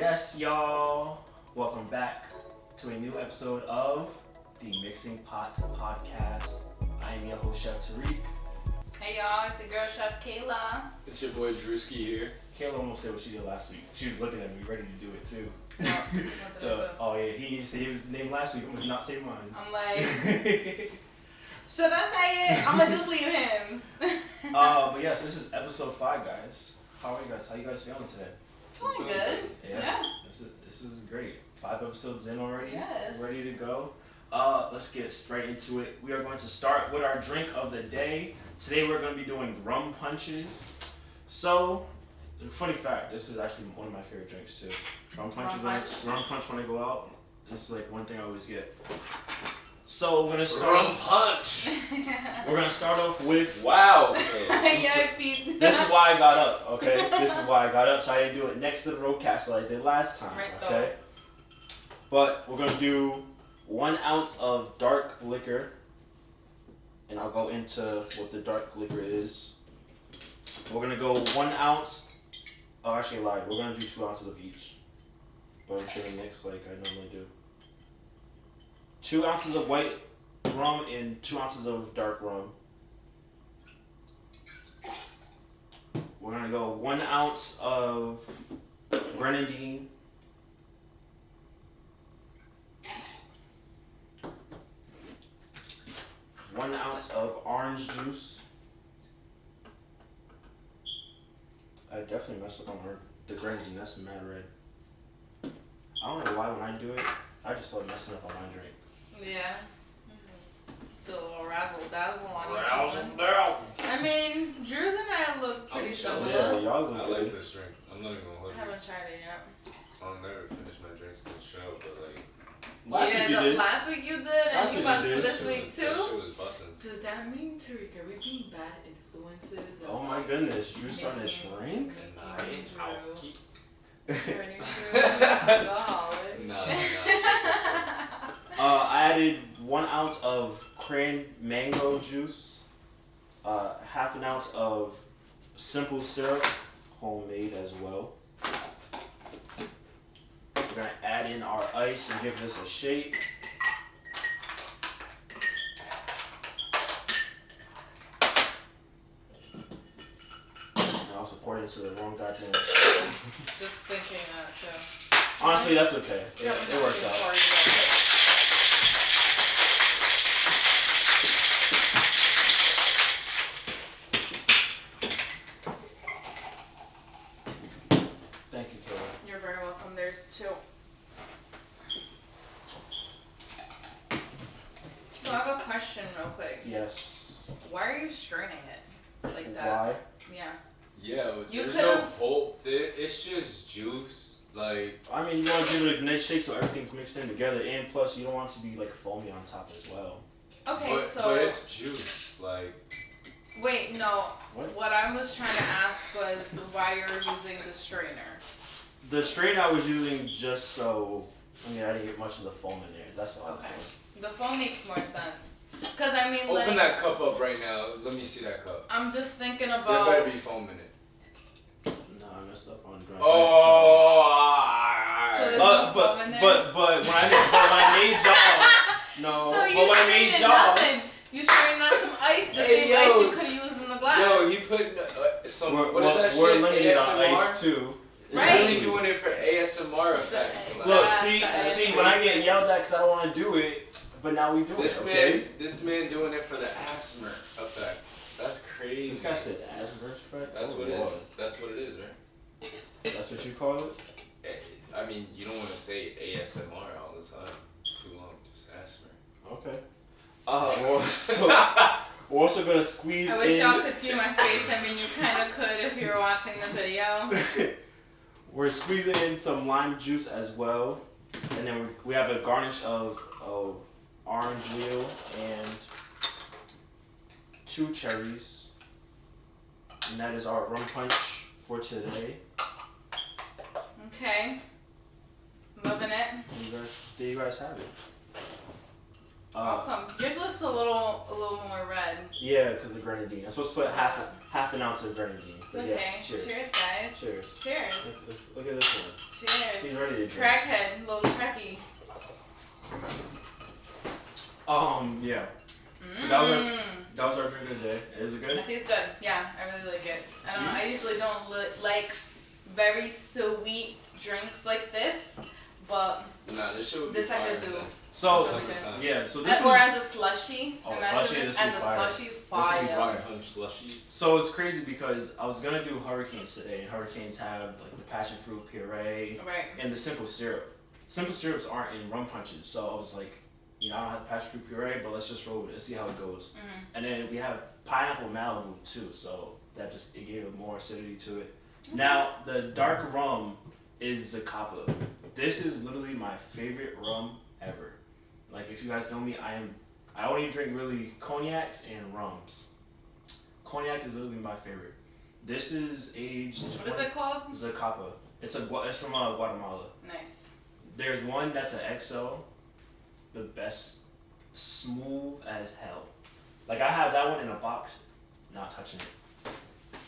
Yes, y'all. Welcome back to a new episode of the Mixing Pot Podcast. I am your host, Chef Tarik. Hey y'all, it's your girl Chef Kayla. It's your boy Drewski here. Kayla almost did what she did last week. She was looking at me, ready to do it too. What did I do? Oh yeah, he said he was named last week. I'm gonna not say mine. I'm like, should I say it? I'm gonna just leave him. But yes, this is episode 5, guys. How are you guys? How you guys feeling today? Feeling good. Yeah. This is great. 5 episodes in already. Yes. Ready to go. Let's get straight into it. We are going to start with our drink of the day. Today we're going to be doing rum punches. So, funny fact, this is actually one of my favorite drinks too. Rum punch when I go out. It's like one thing I always get. So we're gonna start. Rum Punch. We're gonna start off with. Wow. This is why I got up. Okay. This is why I got up. So I didn't do it next to the roadcast like I did last time. Right, okay. But we're gonna do 1 ounce of dark liquor, and I'll go into what the dark liquor is. We're gonna go 1 ounce. Oh, actually, I lied. We're gonna do 2 ounces of each, but I'm sure mix like I normally do. 2 ounces of white rum and 2 ounces of dark rum. We're gonna go 1 ounce of grenadine. 1 ounce of orange juice. I definitely messed up on the grenadine. That's mad red. I don't know why when I do it, I just start messing up on my drink. Yeah. The little razzle dazzle on each Razzle one. dazzle. I mean, Drews and I look pretty similar. Yeah, y'all look I good. like this drink. I'm not even gonna hold I you. haven't tried it yet. I'll never finish my drinks till the show, but like Last week you did. Last week you did, and Last you week about you to did. this week that shit too. was busting. Does that mean, Tarik, are we being bad influences? Oh my goodness, you starting to drink? I'll keep. Turning Drew alcoholic. No. I added 1 ounce of cran mango juice, half an ounce of simple syrup, homemade as well. We're gonna add in our ice and give this a shake. I also poured it into the wrong goddamn. Just thinking that too. Honestly, that's okay. It works out. Thank you, Kayla. You're very welcome. There's 2. So I have a question real quick. Yes. Why are you straining it like that? Why? Yeah. Yeah, You there's could've- no pulp. It's just juice. Like I mean, you want to give it a nice shake so everything's mixed in together, and plus you don't want it to be like foamy on top as well. Okay, but it's juice. Like wait, no. What? What I was trying to ask was why you're using the strainer. The strain I was using just so, I didn't get much of the foam in there. That's all. Okay. The foam makes more sense. Cause I mean, open like, that cup up right now. Let me see that cup. I'm just thinking There about. better be foam in it. No, I messed up on dry. So there's no foam in there? But when I made y'all, no. So you but when I made strained y'all, nothing. You strained out some ice, the Hey, same yo. ice you could have used in the glass. Yo, you put some. What is that we're shit? limited on ASMR. ice too. Right. Really doing it for ASMR effect. The- Look, That's see, the ice when I cream. get yelled at because I don't want to do it, but now we do This it. man, Okay. this man doing it for the asthma effect. That's crazy. This guy said asthma effect. That's what it is. That's what it is, right? That's what you call it. I mean, you don't want to say ASMR all the time. It's too long. Just asthma. Okay. We're also gonna squeeze I wish in. y'all could see my face. I mean, you kind of could if you were watching the video. We're squeezing in some lime juice as well, and then we have a garnish of orange wheel and 2 cherries, and that is our rum punch for today. Okay. Loving it. There you guys have it. Awesome. Yours looks a little more red. Yeah, because of grenadine. I'm supposed to put half an ounce of grenadine. So Okay. yeah, cheers. Cheers, guys. Cheers. Cheers. Look at this one. Cheers. He's ready to drink. Crackhead, little cracky. Yeah. Mm. That was our drink of the day. Is it good? That tastes good. Yeah, I really like it. I don't know. I usually don't like very sweet drinks like this, but Nah, this shit would be this I fire, could do. man. So Summertime. yeah, so this Or was, as a slushy. Oh, Imagine slushy, this this as would a be fire. slushy This would be fire. fire. Punch slushies. So it's crazy because I was gonna do hurricanes today, and hurricanes have like the passion fruit puree Right. and the simple syrup. Simple syrups aren't in rum punches, so I was like, I don't have the passion fruit puree, but let's just roll with it, let's see how it goes. Mm-hmm. And then we have pineapple Malibu too, so that just it gave it more acidity to it. Mm-hmm. Now the dark rum is Zacapa. This is literally my favorite rum ever. Like if you guys know me, I only drink really cognacs and rums. Cognac is literally my favorite. This is aged. What is it called? Zacapa. It's from Guatemala. Nice. There's one that's an XO, the best, smooth as hell. Like I have that one in a box, not touching it.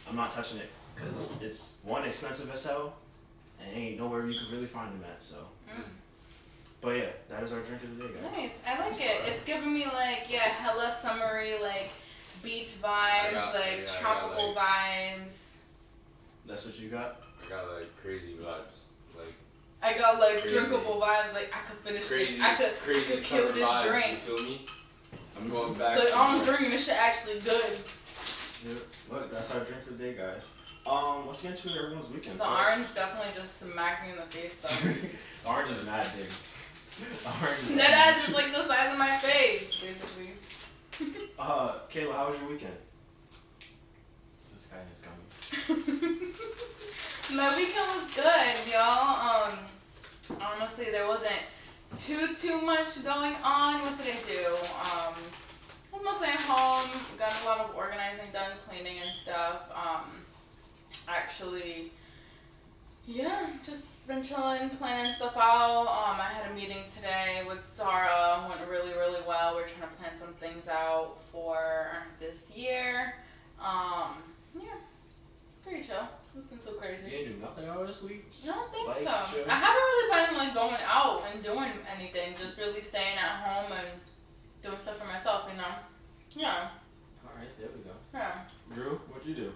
I'm not touching it because it's one expensive as hell, and ain't nowhere you could really find them at. So, but yeah, that is our drink of the day, guys. Nice. I like it. It's giving me like hella summery like beach vibes, tropical vibes. That's what you got. I got like crazy vibes. Like I got like crazy. drinkable vibes. Like I could finish crazy, this. I could crazy kill summer this vibes, drink. you feel me? I'm going back. Like to I'm more- drinking this shit actually good. Yeah, look, that's our drink of the day, guys. Let's get into everyone's weekend. The orange definitely just smacked me in the face though. Orange is mad big. Orange is That mad ass is like the size of my face, basically. Kayla, how was your weekend? This guy is coming. My weekend was good, y'all. Honestly, there wasn't too much going on. What did I do? I was mostly at home. Got a lot of organizing done, cleaning and stuff. Actually, yeah, just been chilling, planning stuff out. I had a meeting today with Zara. Went really well. We're trying to plan some things out for this year. Yeah, pretty chill. Nothing too crazy. You ain't do nothing out this week? I don't think Like, so. chill. I haven't really been like going out and doing anything. Just really staying at home and doing stuff for myself, you know. Yeah. All right, there we go. Yeah. Drew, what'd you do?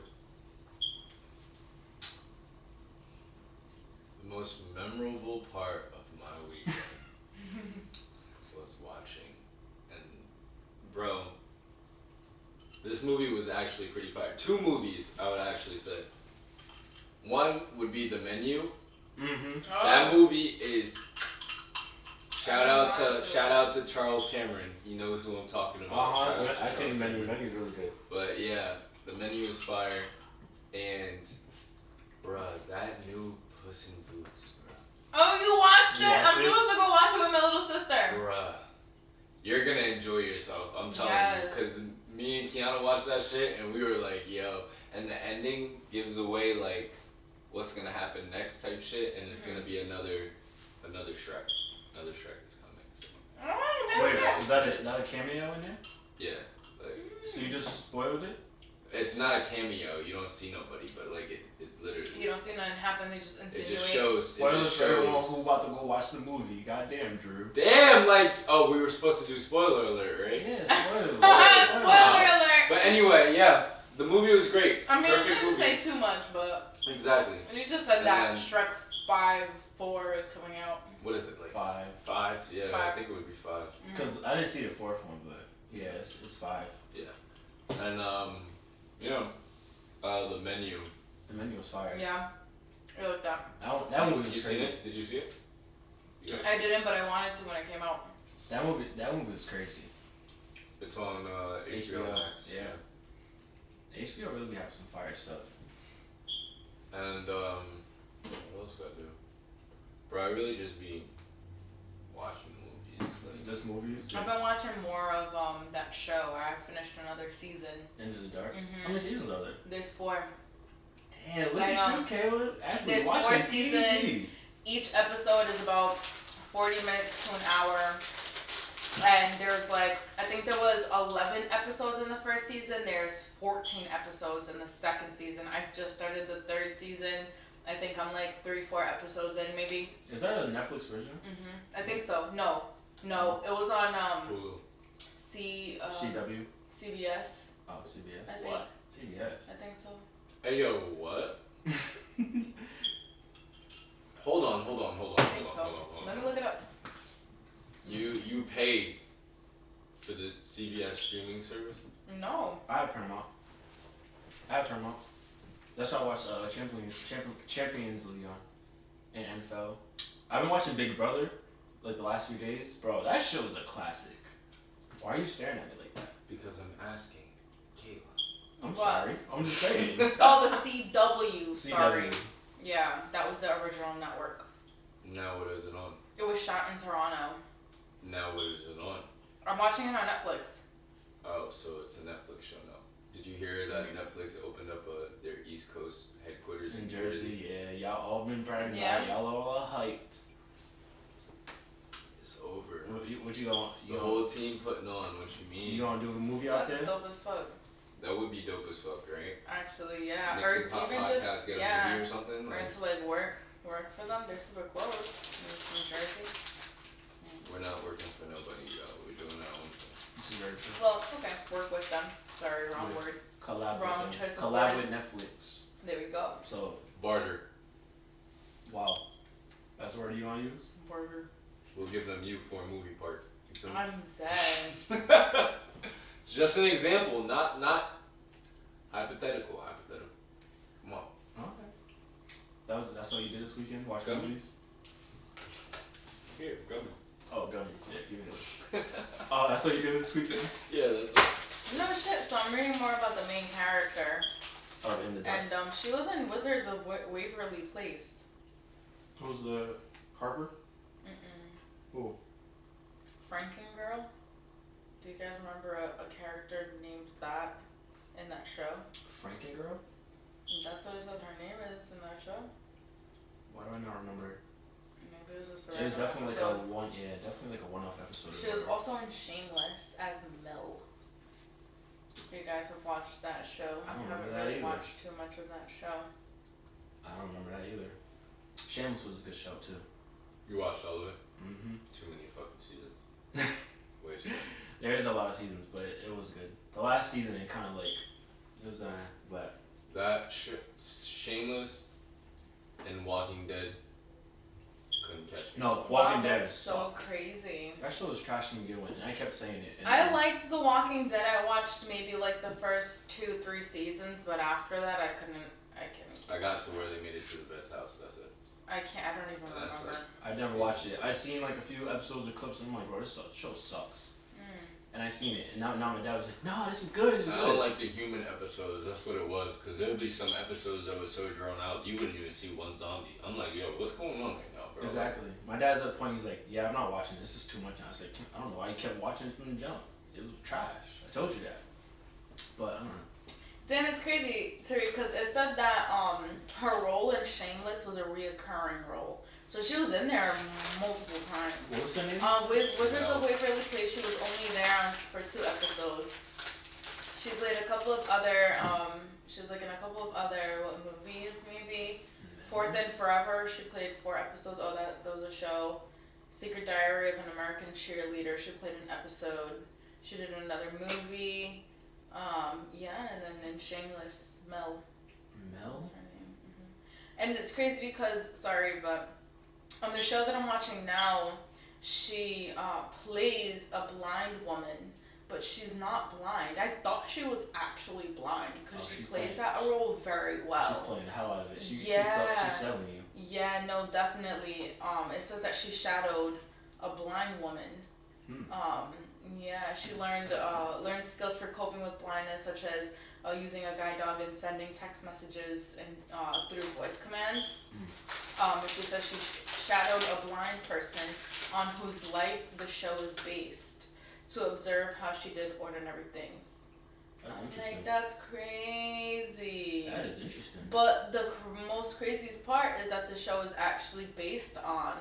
The most memorable part of my weekend was watching, and bro, this movie was actually pretty fire. 2 movies, I would actually say. One would be The Menu. Mm-hmm. That movie is shout out to Charles Cameron. He knows who I'm talking about. Shout out to I seen the Charles menu. Cameron. The menu's really good. But yeah, The Menu is fire, and bruh, that new Puss in Boots, Oh, you watched You it? watched I'm it? supposed to go watch it with my little sister. bruh, you're gonna enjoy yourself. I'm telling you, because me and Kiana watched that shit, and we were like, yo, and the ending gives away like what's gonna happen next type shit, and it's gonna be another Shrek. Another Shrek is coming. So. Oh, Wait, that's is that not a cameo in there? Yeah, like So you just spoiled it? it's not a cameo. You don't see nobody, but like it literally. You don't see nothing happen. They just It insinuate. just shows. It Spoilers just for everyone shows. who about to go watch the movie. Goddamn, Drew. Damn, like we were supposed to do spoiler alert, right? Yeah, spoilers. Spoiler alert. But anyway, yeah, the movie was great. I mean, Perfect I didn't movie. say too much, but Exactly. you just said And that then- Shrek 4 is coming out. What is it like? 5. 5? Yeah, I 5. think it would be 5. Because I didn't see the 4th one, but yeah, it's 5. And The Menu. The menu was fire. Yeah, I like that. That movie Did you was see crazy. it? Did you see it? You guys I see it? didn't, but I wanted to when it came out. That movie was crazy. It's on HBO Max. Yeah. HBO really be having some fire stuff. And what else did I do? Bro, I really just be watching movies. Like, Just movies. I've been watching more of that show. I finished another season. Into the Dark. Mhm. How many seasons are there? The's 4. Damn, look I at know. you, Caleb. Actually There's watching 4 TV. seasons. Each episode is about 40 minutes to an hour. And there's like, I think there was 11 episodes in the first season. There's 14 episodes in the second season. I just started the third season. I think I'm like 3-4 episodes in, maybe. Is that a Netflix version? I think so. No, it was on Hulu. CW. CBS. Oh, CBS. I think. What? CBS. I think so. Hey yo, what? Hold on. Let me look it up. You paid for the CBS streaming service? No. I have Paramount. That's why I watch Champions League on and NFL. I've been watching Big Brother like the last few days. Bro, that show is a classic. Why are you staring at me like that? Because I'm asking, Kayla. I'm sorry. I'm just saying. Oh, the CW. Sorry. CW. Yeah, that was the original network. Now what is it on? It was shot in Toronto. Now what is it on? I'm watching it on Netflix. Oh, so it's a Netflix show now. Did you hear that Netflix opened up their East Coast headquarters in Jersey? Yeah, y'all all been bragging Yeah. about it. Y'all all hyped. It's over. What you gonna? The whole team putting on. What you mean? You gonna do a movie out That's there? dope as fuck. That would be dope as fuck, right? Actually, yeah. Nixon Or Pop even Podcast just, get a yeah. movie or something. Or Like, into like work for them. They're super close. From Jersey. we're not working for nobody, y'all. We're doing our own thing. This is very true. Well, okay. Work with them. Sorry, wrong Yeah. word. Collab Wrong with them. choice of Collab words. with Netflix. There we go. So, Barter. wow. That's the word you wanna use? Burger. We'll give them you for a movie part. You feel me? I'm dead. Just an example, not hypothetical. Come on. Okay. That's what you did this weekend? Watch Gummies. movies? Here, go. Oh, gummies. Yeah, give me those. Oh, that's what you did this weekend? Yeah, that's No shit. So I'm reading more about the main character, Oh, in the dark. and she was in Wizards of Waverly Place. Who's the Harper? Who? Franken Girl. Do you guys remember a character named that in that show? Franken Girl? That's what it said her name is in that show. Why do I not remember? Maybe it was just a It was random definitely episode. definitely like a one-off episode. She was also in Shameless as Mel. If you guys have watched that show, I don't haven't remember that really either. watched too much of that show. I don't remember that either. Shameless was a good show too. You watched all of it? Mm-hmm. Too many fucking seasons. Way too many. There is a lot of seasons, but it was good. The last season, it kind of like, it was but That Shameless and Walking Dead couldn't catch me. no, Wow, Walking Dead that's is so crazy. That show was trash to begin with, and I kept saying it. And I liked The Walking Dead. I watched maybe like the first 2-3 seasons, but after that I couldn't keep I got to where they made it to the vet's house. That's it. I don't even That's remember. I've never watched it. I've seen like a few episodes or clips, and I'm like, bro, this show sucks. And I seen it, and now my dad was like, no, this is good, this is I good. don't like the human episodes. That's what it was. Because there would be some episodes that were so drawn out, you wouldn't even see one zombie. I'm like, yo, what's going on right now, bro? Exactly. My dad's at the point, he's like, yeah, I'm not watching this. This is too much. And I was like, I don't know why he kept watching it from the jump. It was trash. I told you that. But I don't know. Damn, it's crazy, Tarik, because it said that her role in Shameless was a reoccurring role. So she was in there multiple times. What was her name? With Wizards of Waverly Place, she was only there for 2 episodes. She played a couple of other, she was like in a couple of other, movies maybe? Fourth and Forever, she played 4 episodes. Oh, that was a show. Secret Diary of an American Cheerleader, she played an episode. She did another movie. Yeah, and then in Shameless, Mel. Mel? That's her name. And it's crazy because, sorry, but on the show that I'm watching now, she plays a blind woman, but she's not blind. I thought she was actually blind because she plays that role very well. She's playing the hell out of it. She's selling you. Yeah, no, definitely. It says that she shadowed a blind woman. Yeah, she learned skills for coping with blindness, such as using a guide dog and sending text messages and through voice command. And she says she shadowed a blind person on whose life the show is based to observe how she did ordinary things. That's I'm interesting. like, that's crazy. That is interesting. But the most craziest part is that the show is actually based on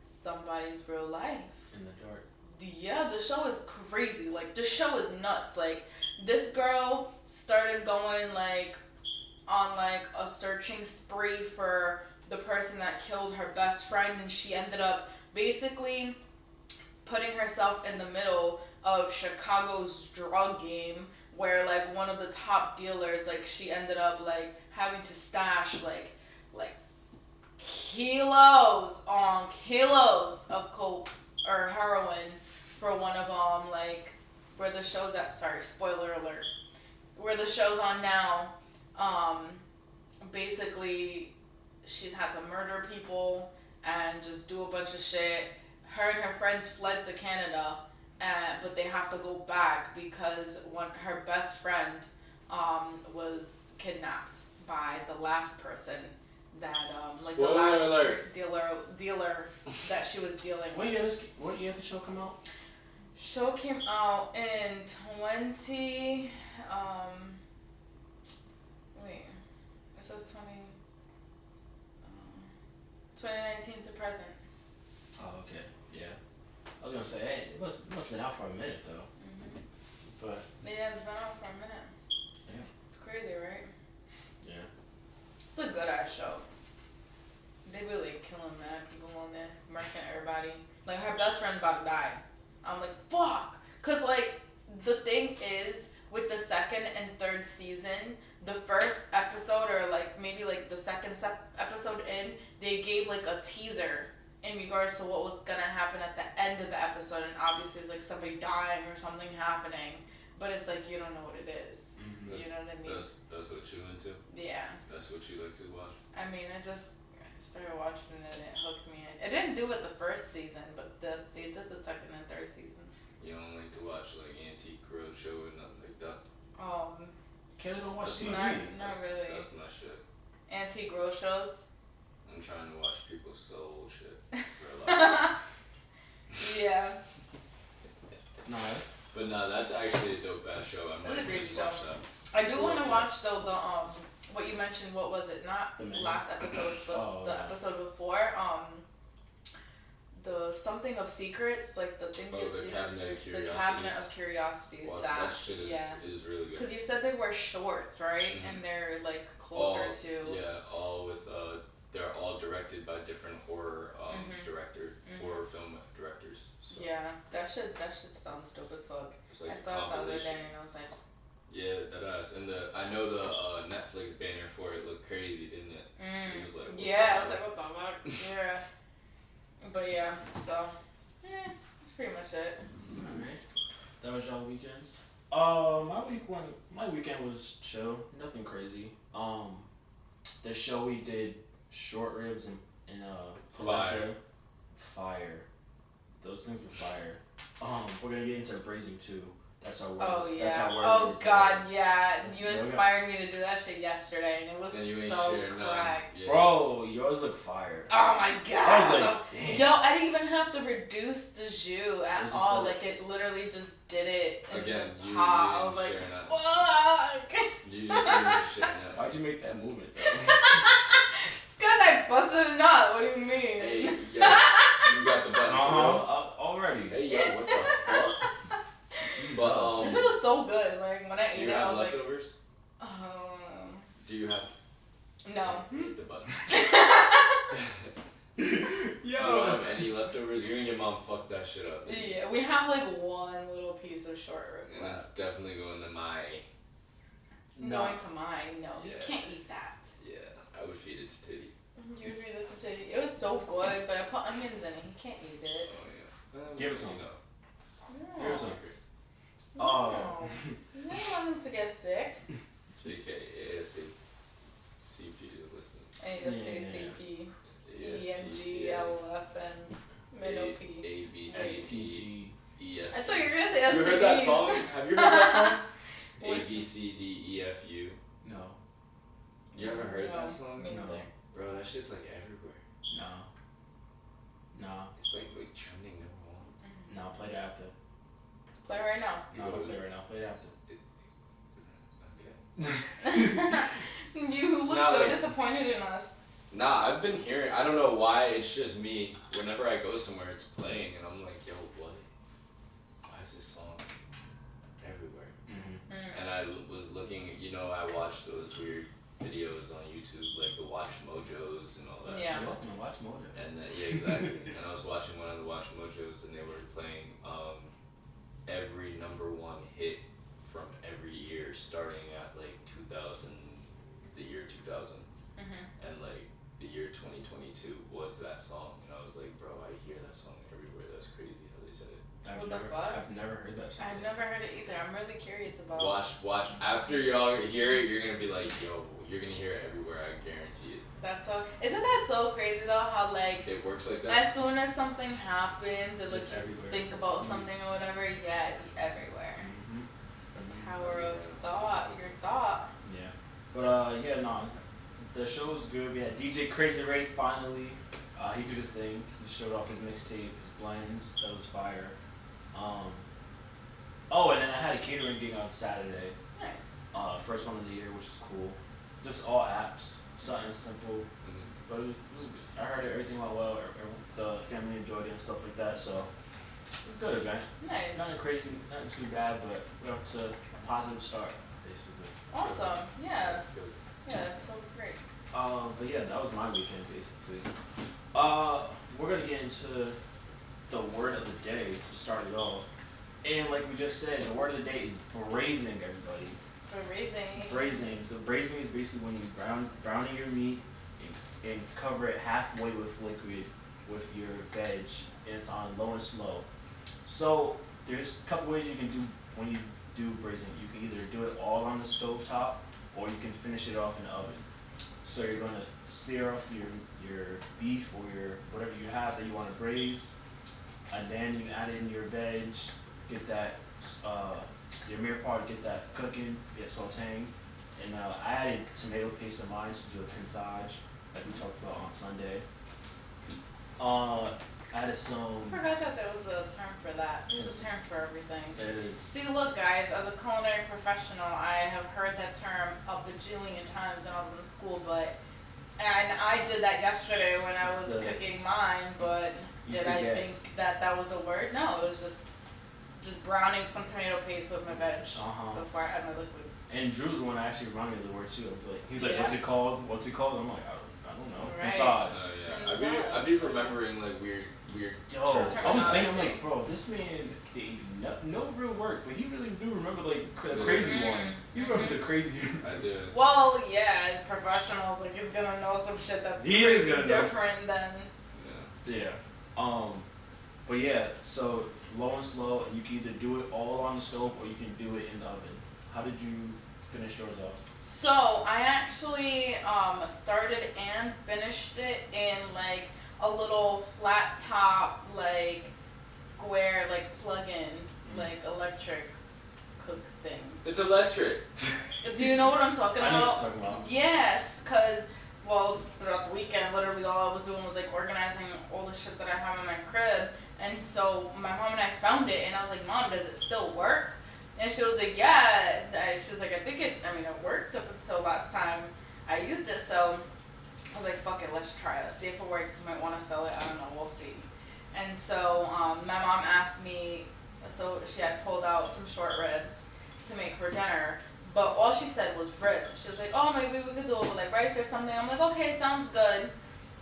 somebody's real life. In the dark. Yeah, the show is crazy. Like, the show is nuts. Like, this girl started going, like, on, like, a searching spree for the person that killed her best friend, and she ended up basically putting herself in the middle of Chicago's drug game, where, like, one of the top dealers, like, she ended up, like, having to stash, like kilos on kilos of coke or heroin for one of them, like, where the show's at, sorry, spoiler alert, where the show's on now, basically, she's had to murder people and just do a bunch of shit. Her and her friends fled to Canada, but they have to go back because her best friend was kidnapped by the last person that like Spoiler the last alert. dealer that she was dealing with. What year did the show come out? Show came out in 20 wait, it says 2019 to present. Oh, okay, yeah. I was gonna say, hey, it must have been out for a minute though. But Yeah, it's been out for a minute. yeah, It's crazy, right? yeah. It's a good ass show. They really killing mad people on there, murking everybody. Like, her best friend about to die. I'm like, fuck. Cause like the thing is with the second and third season, the first episode or like maybe like the second episode in, they gave like a teaser in regards to what was gonna happen at the end of the episode, and obviously it's like somebody dying or something happening, but it's like you don't know what it is. You know what I mean? That's what you into? Yeah. That's what you like to watch? I mean, I just started watching it and it hooked me in. It didn't do it the first season, but they did the second and third season. You don't like to watch like Antique Roadshow or nothing like that? Kelly don't watch TV. Not really. That's my shit. Antique roadshows. I'm trying to watch people sell old shit for a lot. Yeah. Nice. But no, that's actually a dope ass show. I That's a might great just show. watch that. I do want to watch though the what you mentioned. What was it? Not The menu? last episode, but the episode before. The something of secrets, like the thing Oh, you the see. Cabinet of The Cabinet of Curiosities. Wow, that shit is really good. Because you said they were shorts, right? Mhm. And they're like closer all, to. Yeah, all with they're all directed by different horror horror film directors. So Yeah, that shit sounds dope as fuck. it's like I a saw it the other compilation. day and I was like, Yeah, that ass. And I know the Netflix banner for it looked crazy, didn't it? It was like, what yeah, I the was hell? like, what the fuck? Yeah. But yeah, so, that's pretty much it. Alright. That was y'all weekends? My weekend was chill, nothing crazy. The show we did short ribs and polenta. Fire. Those things were fire. We're gonna get into braising too. That's our word. Oh yeah. That's our word. Oh god, yeah. That's You yoga. inspired me to do that shit yesterday, and it was And you ain't so sharing none. cracked. Yeah. Bro, yours look fire. Oh my god. I was like, damn. Yo, I didn't even have to reduce the jus at just all. like- like it literally just did it. In Again, the you pot. I didn't was like, share none. fuck. You didn't share none. Why'd you make that movement though? Cause I busted a nut. What do you mean? Hey, yo, you got the button for real? Already. Hey, yo, what the fuck? But, This shit was so good. Like when I do ate you it, I have was like, leftovers? Do you have... no. Hit the button. Yo. You don't have any leftovers? You and your mom fucked that shit up. Yeah, we have like one little piece of short rib And it's left. definitely going to my... Going to mine. No, you Yeah. can't eat that. Yeah, I would feed it to Titty. You would read it to Titty. It was so good, but I put onions in it. He can't eat it. Oh, yeah. Give it to him. No. Give it to him. Oh. You don't want him to get sick. JK, AFC, CP to listen. ASACP, EMGLF, and MNOP. A, B, C, STG. D, E, F. I thought you were gonna say You heard that STDs. song? Have you heard that song? A, What? B, C, D, E, F, U. No. You ever heard No, that song? me No. neither. Bro, that shit's like everywhere. No. It's like trending number one. No, play it after. Play right now. No, don't play it right now. Play it after. Okay. You It's look not so like- disappointed in us. Nah, I've been hearing, I don't know why, it's just me. Whenever I go somewhere, it's playing, and I'm like, yo, what? is this song everywhere? Mm-hmm. And I was looking, I watched those weird videos on YouTube, like the Watch Mojos and all that. Yeah. shit. Watch Mojo. And then, yeah, exactly. And I was watching one of the Watch Mojos, and they were playing every number one hit from every year, starting at like 2000, the year 2000, and like the year 2022 was that song. And I was like, bro, I hear that song everywhere. That's crazy how they said it. What the fuck? I've never heard that song. I've never heard it either. I'm really curious about. Watch. After y'all hear it, you're gonna be like, yo, you're gonna hear it everywhere. I guarantee it. That's so. Isn't that so crazy though? How like It works like that. as soon as something happens or like It's everywhere. think about something or whatever, yeah, it'd be everywhere. Mm-hmm. It's the power of thought. Your thought. Yeah. But yeah, no, the show was good. We had DJ Crazy Ray finally. He did his thing. He showed off his mixtape, his blends. That was fire. Oh, and then I had a catering gig on Saturday. Nice. First one of the year, which is cool. Just all apps, something simple. But it was good. I heard everything went well. The family enjoyed it and stuff like that. So it was good, man. Nice. Nothing crazy, nothing too bad, but we're up to a positive start, basically. Awesome. Yeah. That's good. Yeah, that's so great. But yeah, that was my weekend basically. We're gonna get into the word of the day to start it off. And like we just said, the word of the day is braising, everybody. Braising. So braising is basically when you browning your meat and cover it halfway with liquid with your veg, and it's on low and slow. So there's a couple ways you can do when you do braising. You can either do it all on the stove top, or you can finish it off in the oven. So you're gonna sear off your beef or your whatever you have that you want to braise, and then you add in your veg, get that your mirror part, get that cooking, get sauteing, and I added tomato paste of mine to do a pinçage like we talked about on Sunday. Added some. I forgot that there was a term for that. There's a term for everything. It is. See, look, guys, as a culinary professional, I have heard that term a bajillion times when I was in school, and I did that yesterday when I was cooking mine, but did I think that was a word? No, it was just browning some tomato paste with my veg before I add my liquid. And Drew's the one that actually reminded me of the word too. He's like, Yeah. What's it called? What's it called? I'm like, I don't know. Right. Pinçage. Yeah. I'd be remembering like weird Yo, terms. I was thinking, I'm like, bro, this man, no real work, but he really do remember like the crazy ones. He remembers the crazy. I did. Well, yeah, as professionals, like he's gonna know some shit that's He is crazy gonna know. different than. Yeah. But yeah, so low and slow, and you can either do it all on the stove or you can do it in the oven. How did you finish yours off? So I actually started and finished it in like a little flat top, like square, like plug-in, like electric cook thing. It's electric. Do you know what I'm talking I know about? what you're talking about. Yes, because throughout the weekend, literally all I was doing was like organizing all the shit that I have in my crib. And so my mom and I found it, and I was like, Mom, does it still work? And she was like, yeah. She was like, I think it worked up until last time I used it. So I was like, fuck it, let's try it. See if it works. I might want to sell it. I don't know. We'll see. And so my mom asked me, so she had pulled out some short ribs to make for dinner. But all she said was ribs. She was like, oh, maybe we could do it with like rice or something. I'm like, okay, sounds good.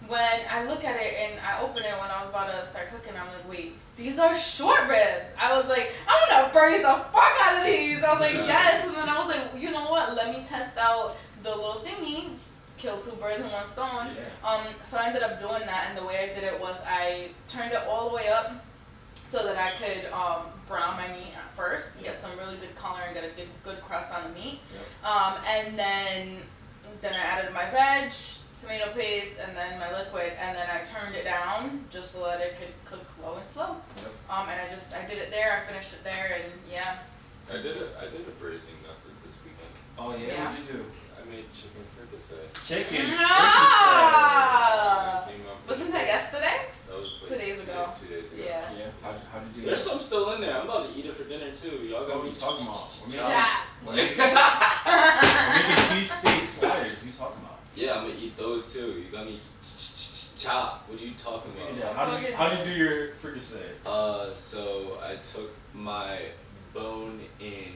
When I look at it and I open it when I was about to start cooking, I'm like, wait, these are short ribs. I was like, I'm gonna braise the fuck out of these. I was like, yes. And then I was like, you know what? Let me test out the little thingy. Just kill two birds with one stone. Yeah. So I ended up doing that, and the way I did it was I turned it all the way up so that I could brown my meat at first, get some really good color and get a good crust on the meat. And then I added my veg, tomato paste, and then my liquid, and then I turned it down just so that it could cook low and slow. And I did it there. I finished it there, and yeah. I did a braising method this weekend. Oh yeah. What'd you do? I made chicken fricassee. Chicken Ah! Came up Wasn't that yesterday? That was like 2 days ago. 2 days ago. Yeah. Yeah. How'd you do There's that? some still in there. I'm about to eat it for dinner too. Y'all got What me are you talking about? Yeah. We're making cheesesteak sliders. What are you talking about? Yeah, I'm gonna eat those too. You got me chop. What are you talking about? Yeah, how did you do your fricassee? So I took my bone-in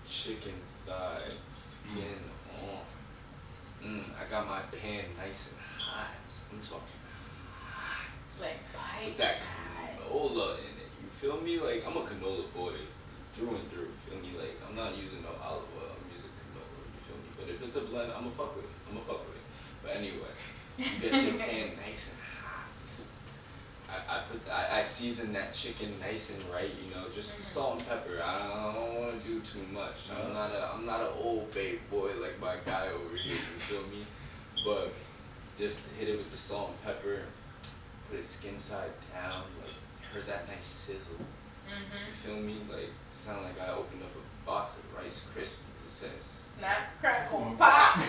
chicken thigh skin on. I got my pan nice and hot. I'm talking hot. Like pipe. With that canola in it. You feel me? Like, I'm a canola boy through and through. Feel me? Like, I'm not using no olive oil. I'm using canola. You feel me? But if it's a blend, I'ma fuck with it. But anyway, you get your pan nice and hot. I season that chicken nice and right, you know, just salt and pepper. I don't want to do too much. I'm not an old babe boy like my guy over here. You feel me? But just hit it with the salt and pepper. Put it skin side down. Like, heard that nice sizzle. You feel me? Like, sound like I opened up a box of Rice Krispies. It says snap, crackle, pop.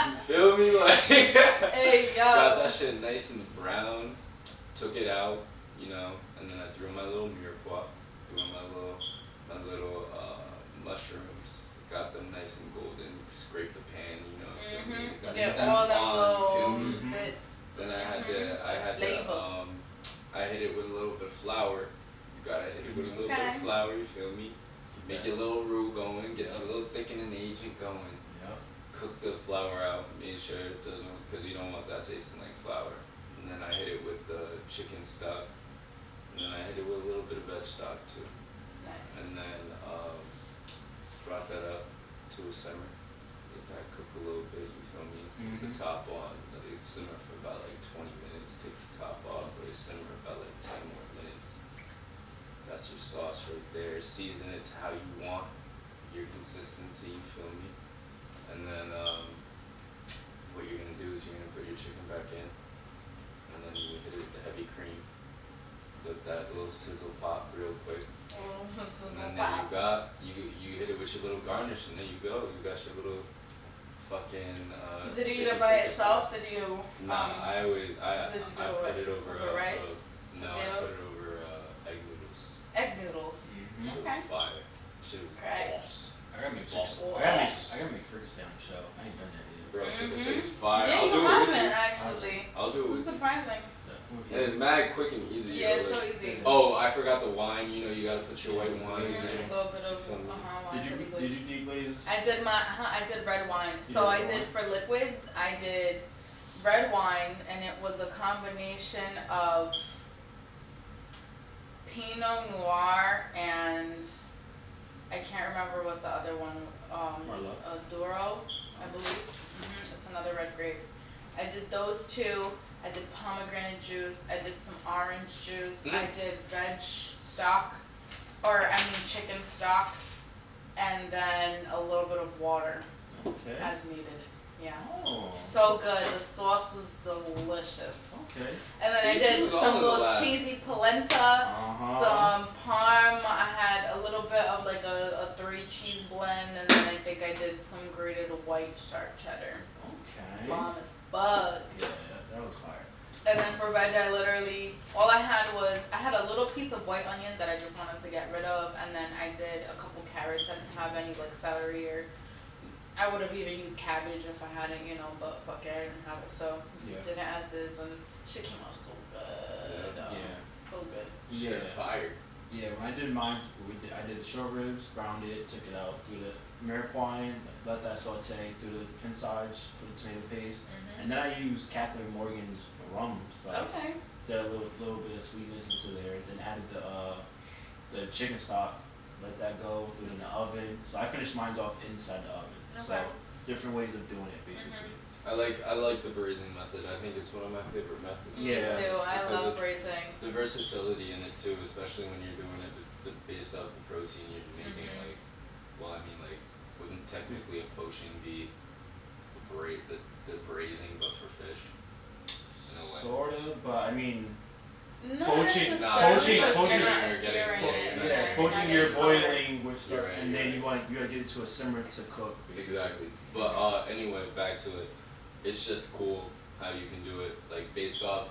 You feel me? Like, hey, yo. Got that shit nice and brown. Took it out, you know, and then I threw in my little mirepoix. Threw in my little mushrooms. Got them nice and golden. Scrape the pan, you know. Feel me? Gotta Get them all them fond, little bits. Then I hit it with a little bit of flour. You gotta hit it with a little bit of flour, you feel me? Make your little roux going, get your little thickening agent going. Cook the flour out, make sure it doesn't, because you don't want that tasting like flour. And then I hit it with the chicken stock. And then I hit it with a little bit of veg stock too. Nice. And then brought that up to a simmer. Let that cook a little bit, you feel me? Put the top on, let it simmer for about like 20 minutes. Take the top off, let it simmer for about like 10 more minutes. That's your sauce right there. Season it to how you want your consistency, you feel me? And then what you're gonna do is you're gonna put your chicken back in, and then you hit it with the heavy cream. Let that little sizzle pop real quick. Oh, sizzle and then pop. you hit it with your little garnish, and there you go. You got your little fucking. Did you eat it by itself? Did you? Nah, I put it over rice. No, I put it over egg noodles. Egg noodles. Shit was fire. Shit was boss. I gotta make fricassee on the show. I ain't done that yet. Bro, fricassee is fire. Yeah, you haven't actually. I'll do it with you. Surprising. And it's mad quick and easy. Yeah, it's so easy. Oh, I forgot the wine. You know, you gotta put your white wine in. A little bit of wine. Did you deglaze? I did red wine. So I did for liquids. I did red wine, and it was a combination of Pinot Noir and I can't remember what the other one. Douro, I believe. It's another red grape. I did those two. I did pomegranate juice. I did some orange juice. I did veg stock, chicken stock, and then a little bit of water as needed. Yeah. Oh. So good. The sauce was delicious. Okay. And then I did some little cheesy polenta, some parm. I had a little bit of like a 3-cheese blend, and then I think I did some grated white sharp cheddar. Okay. Bomb as fuck. Yeah, that was fire. And then for veg, all I had a little piece of white onion that I just wanted to get rid of, and then I did a couple carrots. I didn't have any like celery or. I would have even used cabbage if I hadn't, but fuck it, I didn't have it, so just did it as is, and shit came out so good. So good. Shit fire. Yeah, when I did mine, I did the short ribs, browned it, took it out, threw the mirepoix, let that saute, threw the pinage for the tomato paste, and then I used Kathleen Morgan's rums. Did a little bit of sweetness into there, then added the chicken stock, let that go, threw it in the oven. So I finished mine off inside the oven. So different ways of doing it, basically. I like the braising method. I think it's one of my favorite methods. Me too. I love braising. The versatility in it too, especially when you're doing it based off the protein you're making. Wouldn't technically a poaching be the braising, but for fish? In a way. Sort of, but I mean. Poaching, you're boiling with stuff, and then you gotta get it to a simmer to cook. Basically. Exactly. But anyway, back to it. It's just cool how you can do it, like based off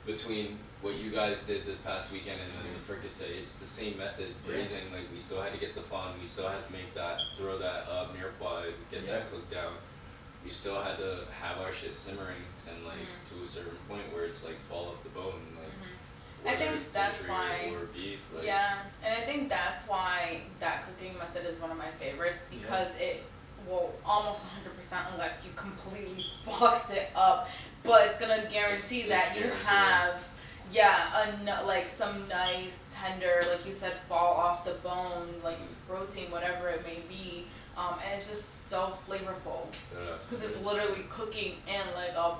between what you guys did this past weekend and then the fricassee. It's the same method, braising. Like we still had to get the fond, we still had to make that, throw that mirepoix, get that cooked down. we still had to have our shit simmering and like to a certain point where it's like fall off the bone and like. I think that's why. Or beef, like. Yeah, and I think that's why that cooking method is one of my favorites because it will almost 100% unless you completely fucked it up, but it's gonna guarantee that you have like some nice tender, like you said, fall off the bone, like protein, whatever it may be, and it's just so flavorful because it's literally cooking in like a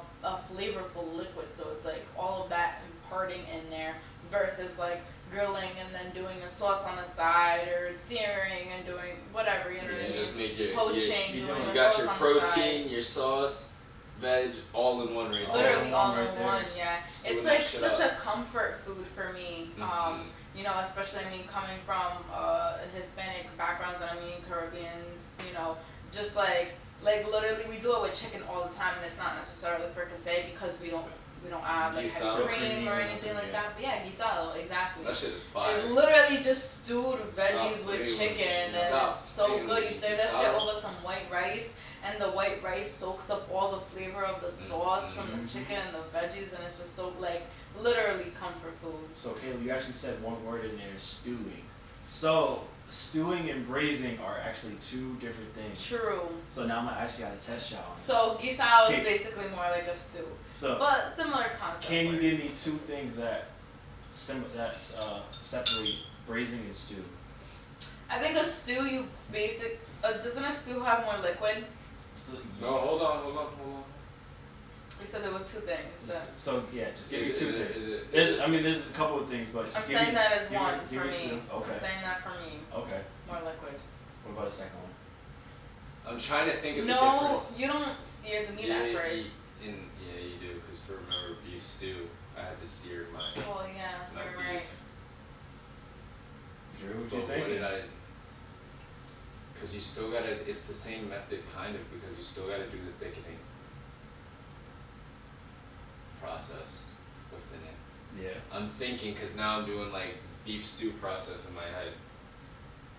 flavorful liquid, so it's like all of that imparting in there versus like grilling and then doing a sauce on the side or searing and doing whatever, you know what I mean? Just make your poaching, you doing a got sauce your on protein, your sauce, veg, all in one right there. Literally all in right one, there. yeah. It's like such a comfort food for me. You know, especially coming from Hispanic backgrounds and Caribbeans, you know, just like literally we do it with chicken all the time and it's not necessarily fricassee because we don't add like heavy cream or anything like that. But yeah, guisado, exactly. That shit is fire. It's literally just stewed veggies with chicken and it's so good. You serve that shit over some white rice and the white rice soaks up all the flavor of the sauce from the chicken and the veggies and it's just so like literally comfort food. So Kayla, you actually said one word in there, stewing. So stewing and braising are actually two different things. True. So now I'm actually gotta test y'all on this. So guisado is basically more like a stew. So but similar concept. Can you give me two things that separate braising and stew? I think a stew doesn't a stew have more liquid? So, No, hold on. We said there was two things. So yeah, just give me two things. There's a couple of things, but I'm saying that as one for me. Okay. I'm saying that for me. Okay. More liquid. What about the second one? I'm trying to think of the No, difference. you don't sear the meat at first. Yeah, you do. Because for remember beef stew, I had to sear my. Oh yeah, my you're beef. right. Drew, what But you thinking? Because you still gotta. It's the same method, kind of, because you still gotta do the thickening process within it. Yeah. I'm thinking because now I'm doing like beef stew process in my head.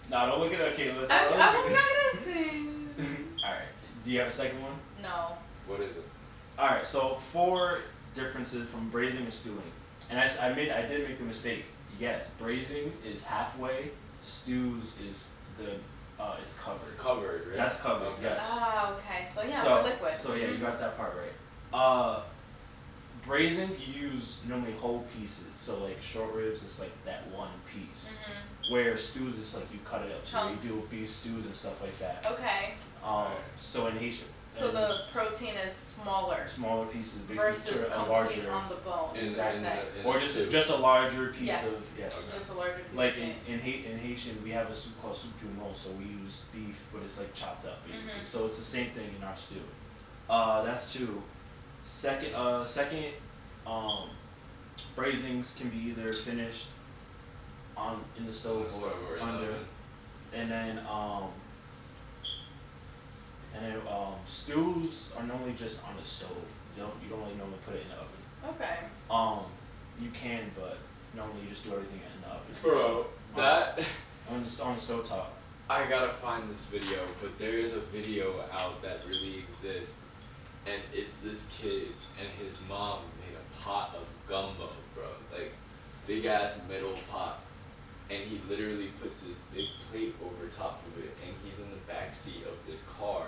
Nah, don't look at that, Kayla. I'm not gonna sing. Alright. Do you have a second one? No. What is it? Alright, so 4 differences from braising and stewing. And I did make the mistake. Yes, braising is halfway, stews is is covered. Covered, right? That's covered, Okay. yes. Ah, okay. So yeah, So, more liquid. so yeah, you got that part right. Braising, you use normally whole pieces. So like short ribs, it's like that one piece. Where stews is like you cut it up. So you do beef stews and stuff like that. Okay. So in Haitian. So the protein is smaller. Smaller pieces, basically Versus a complete larger. on the bone. Exactly. In Or a stew. just a larger piece Yes. of yes. Okay. Just a larger piece. Like of meat. in Haitian, we have a soup called soup jumeau, so we use beef, but it's like chopped up basically. So it's the same thing in our stew. That's 2. Second, braisings can be either finished in the stove or in the under, oven. and then stews are normally just on the stove. You don't really normally put it in the oven. Okay. You can, but normally you just do everything in the oven. Bro, that. On the stove top. I gotta find this video, but there is a video out that really exists, and it's this kid and his mom made a pot of gumbo, bro, like big ass metal pot, and he literally puts this big plate over top of it, and he's in the back seat of this car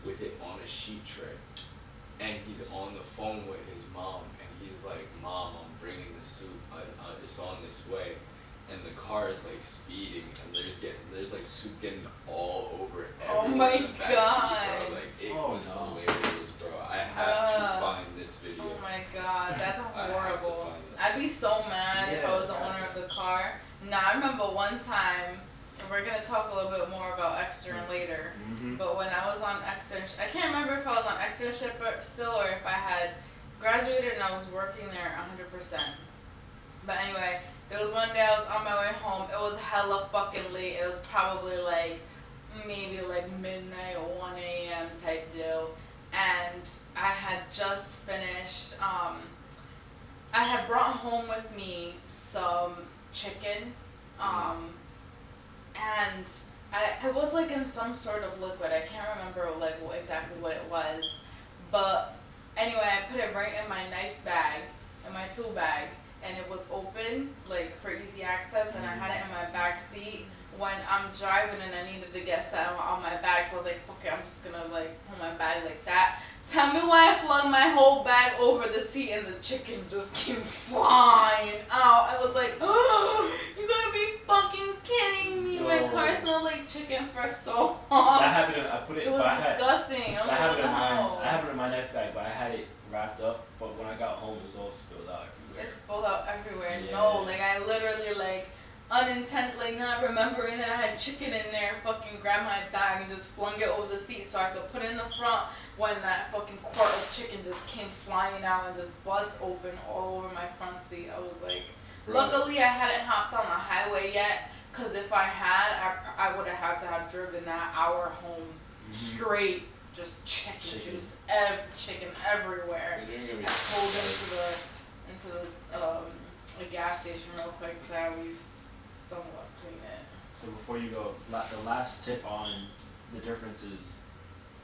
with it on a sheet tray, and he's on the phone with his mom, and he's like, "Mom, I'm bringing the soup. It's on this way." And the car is like speeding, and there's like soup getting all over everyone my in the back God. seat, bro. Like it was hilarious, bro. I have to find this video. Oh my god, that's I have to horrible. find this. I'd be so mad if I was the Yeah. owner of the car. Now I remember one time, and we're gonna talk a little bit more about extern later. But when I was on externship, I can't remember if I was on externship still or if I had graduated and I was working there 100%. But anyway, there was one day I was on my way home. It was hella fucking late. It was probably like maybe like midnight or 1 a.m. type deal. And I had just finished, I had brought home with me some chicken. And I I was like in some sort of liquid. I can't remember like exactly what it was, but anyway, I put it right in my knife bag, in my tool bag, and it was open like for easy access, and I had it in my back seat when I'm driving and I needed to get set on my bag. So I was like, fuck it, I'm just gonna like hold my bag like that. Tell me why I flung my whole bag over the seat and the chicken just came flying out. I was like, oh, you gotta be fucking kidding me. My car smelled like chicken for so long. That happened. I put it. It was disgusting. I was like, what the hell? I happened in my knife bag, but I had it wrapped up. But when I got home, it was all spilled out everywhere. It spilled out everywhere. Yeah. No, like I literally like unintentionally not remembering that I had chicken in there, fucking grabbed my bag and just flung it over the seat so I could put it in the front when that fucking quart of chicken just came flying out and just bust open all over my front seat. I was like, luckily I hadn't hopped on the highway yet, because if I had, I would have had to have driven that hour home straight, just chicken juice, chicken everywhere. I pulled into the gas station real quick to at least somewhat clean it. So before you go, the last tip on the differences,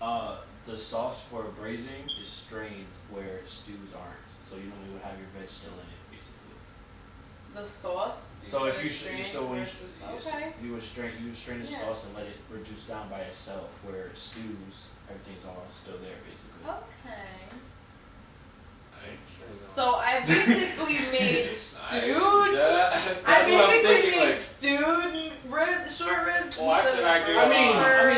the sauce for braising is strained where stews aren't. So you normally would have your veg still in it, basically. The sauce. So if you you would strain the Yeah. sauce and let it reduce down by itself, where stews, everything's all still there, basically. Okay. Sure So I basically made stewed. I basically made stewed short ribs. Well, instead I of do- I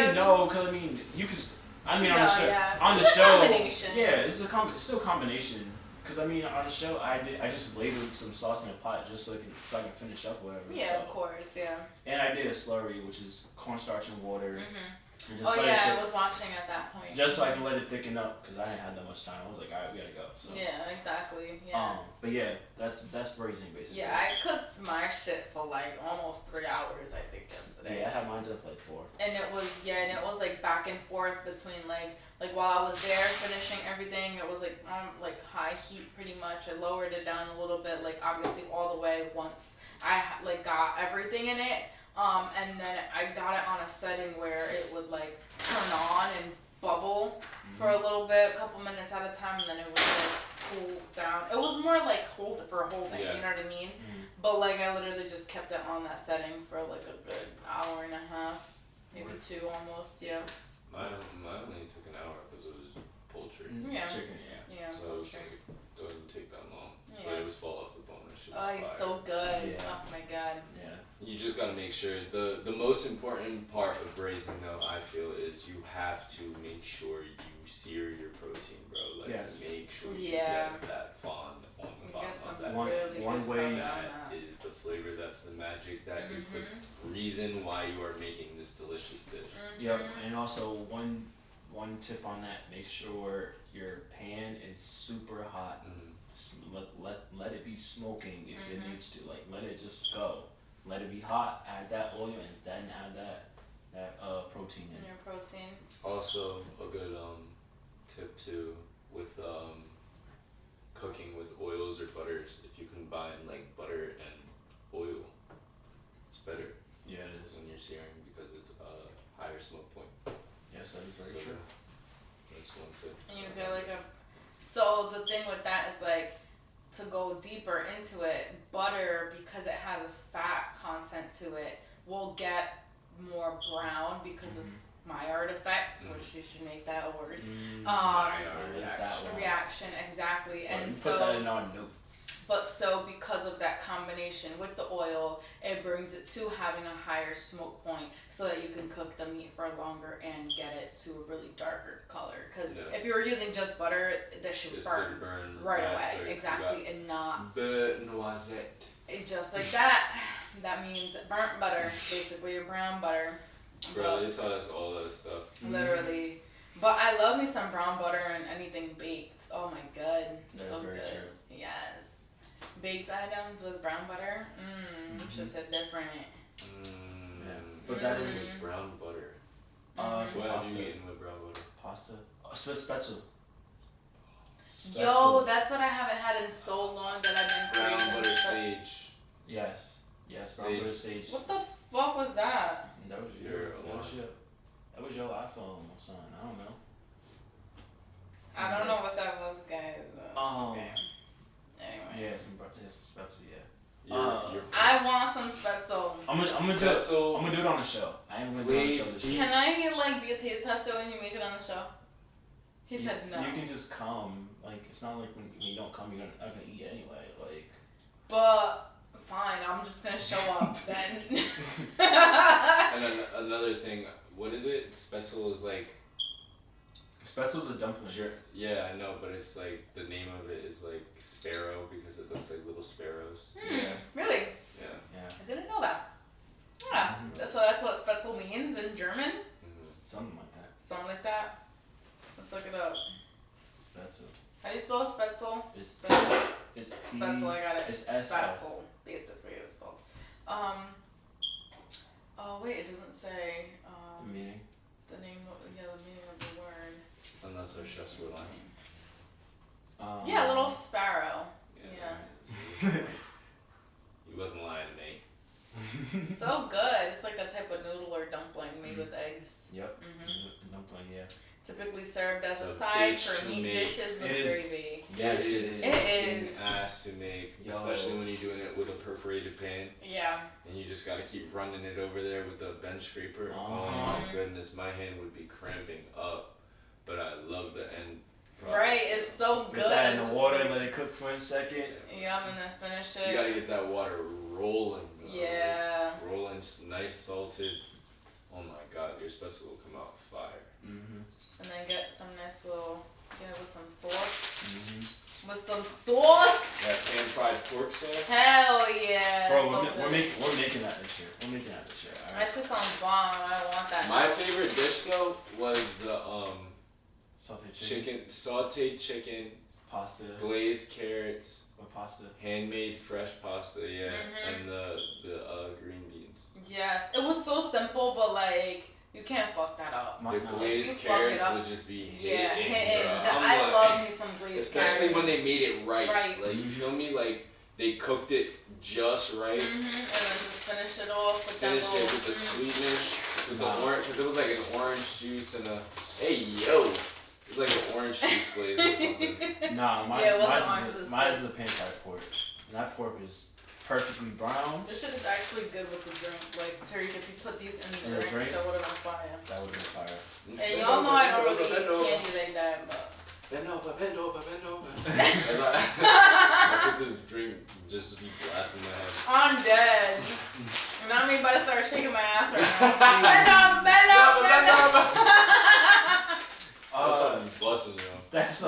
mean, no, cause I mean, you could. I mean, on the show, yeah. on the It's a show, combination. yeah, it's still a combination. Cause I mean, on the show, I just ladled some sauce in a pot just so I can finish up whatever. Yeah, so. of course, yeah. And I did a slurry, which is cornstarch and water. And just Oh let yeah, it I was watching at that point. just so I can let it thicken up, cause I didn't have that much time. I was like, alright, we gotta go. So. Yeah, exactly. Yeah. But yeah, that's braising basically. Yeah, I cooked my shit for like almost 3 hours, I think, yesterday. Yeah, I had mine to like 4. And it was like back and forth between like while I was there finishing everything, it was like high heat pretty much. I lowered it down a little bit, like obviously all the way once I like got everything in it. And then I got it on a setting where it would like turn on and bubble for a little bit, a couple minutes at a time, and then it would like cool down. It was more like holding, you know what I mean? But like I literally just kept it on that setting for like a good hour and a half, maybe 2 almost, yeah. Mine only took an hour because it was poultry. Yeah. Chicken, Yeah, So it was sure. like, doesn't take that long. Yeah. But it was fall off the bone. That shit was Oh, he's fire. so good. Yeah. Oh my god. Yeah. You just gotta make sure the most important part of braising though I feel is you have to make sure you sear your protein, bro. Like Yes. make sure you Yeah. get that fond on the I bottom guess of I'm that. really one good way- on That that. is the flavor, that's the magic, that is the reason why you are making this delicious dish. Yep. And also one tip on that: make sure your pan is super hot. Let it be smoking if it needs to. Like let it just go. Let it be hot. Add that oil and then add that protein in. Your protein. Also a good tip too with cooking with oils or butters, if you combine like butter and oil, it's better. Yeah, it is. When you're searing because it's a higher smoke point. Yes, that is very So true. that's one tip. And you get like so the thing with that is like to go deeper into it, butter, because it has a fat content to it, will get more brown because of Maillard effect, which you should make that a word. Reaction, exactly. And put so that in our notes. but so because of that combination with the oil, it brings it to having a higher smoke point so that you can cook the meat for longer and get it to a really darker color. Because if you were using just butter, that should Just burn right away. Exactly. And not beurre noisette. just like that. That means burnt butter, basically, or brown butter. Bro, they taught us all that stuff. Literally. But I love me some brown butter and anything baked. Oh my god. That So is very good. true. Yes. Baked items with brown butter, just hit different. Yeah. But that is brown butter. it's What have pasta. you eaten with brown butter? Pasta. Spetzel. Yo, that's what I haven't had in so long that I've been Brown craving. butter stuff. sage. Yes. Brown Sage. butter sage. What the fuck was that? That was You're your. a iPhone or something. I don't know. I don't know what that was, guys. Okay. Anyway. Yeah, some spetzel. Yeah. I want some spetzel. I'm gonna do it on the show. I am gonna do it on the show this year. Can I like be a taste tester when you make it on the show? He said no. You can just come. Like it's not like when you don't come, you're not gonna eat it anyway. Like. But fine, I'm just gonna show up then. And another thing, what is it? Spetzel is like. Spetzel's a dumpling. Sure. Yeah, I know, but it's like the name of it is like sparrow because it looks like little sparrows. Yeah. Really? Yeah. I didn't know that. Yeah. So that's what spetzel means in German? Something like that. Something like that. Let's look it up. Spetzel. How do you spell spetzel? It's spetzel, I got it. It's S. Spetzel, basically it's spelled. Oh wait, it doesn't say the meaning. The name of the meaning of the word. Unless our chefs were lying. Yeah, little sparrow. Yeah. He wasn't lying to me. So good. It's like a type of noodle or dumpling made with eggs. Yep. Dumpling, yeah. Typically served as a side for meat dishes with gravy. Yes, it is. It is. Ass to make, especially when you're doing it with a perforated pan. Yeah. And you just gotta keep running it over there with the bench scraper. Oh my goodness, my hand would be cramping up. But I love the end product. Right, it's so good. Put that in the water and let it cook for a second. Yum, and then finish it. You gotta get that water rolling. Yeah. Rolling, nice salted. Oh my god, your spetzel will come out fire. And then get some nice little, with some sauce. With some sauce. That pan fried pork sauce. Hell yeah. Bro, we're making that this year. All right? That shit sounds bomb. I want that. My favorite dish though was the sauteed chicken, pasta, glazed carrots, or pasta, handmade fresh pasta, and the green beans. Yes, it was so simple, but like you can't fuck that up. The glazed carrots would just be hitting. I love me some glazed carrots. Especially when they made it right. Like you feel me? Like they cooked it just right. And then just finish it off with the sweetness, with the orange, because it was like an orange juice and a it's like an orange juice glaze or something. Nah, mine's the pan fried pork, and that pork is perfectly brown. This shit is actually good with the drink. Like, Tarik, if you put these in the drink, that would have been fire. That would have been fire. And y'all know I don't really eat candy like that, but. Bend over. That's what this drink just be blasting my head. I'm dead. Not me, but I start shaking my ass right now. Bend over. That's be busting, yo. That is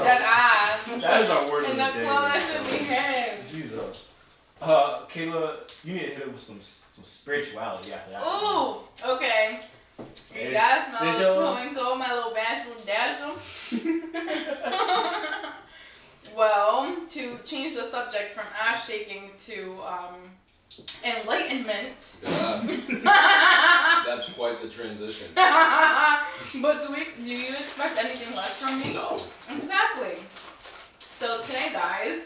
our word of the day. And the claw that should be hanged. Jesus. Kayla, you need to hit it with some spirituality after that. Ooh, okay. You guys, my little twinkle, my little bashful dazzle. Well, to change the subject from ass shaking to enlightenment. That's quite the transition. But do you expect anything less from me? No. Exactly. So today, guys,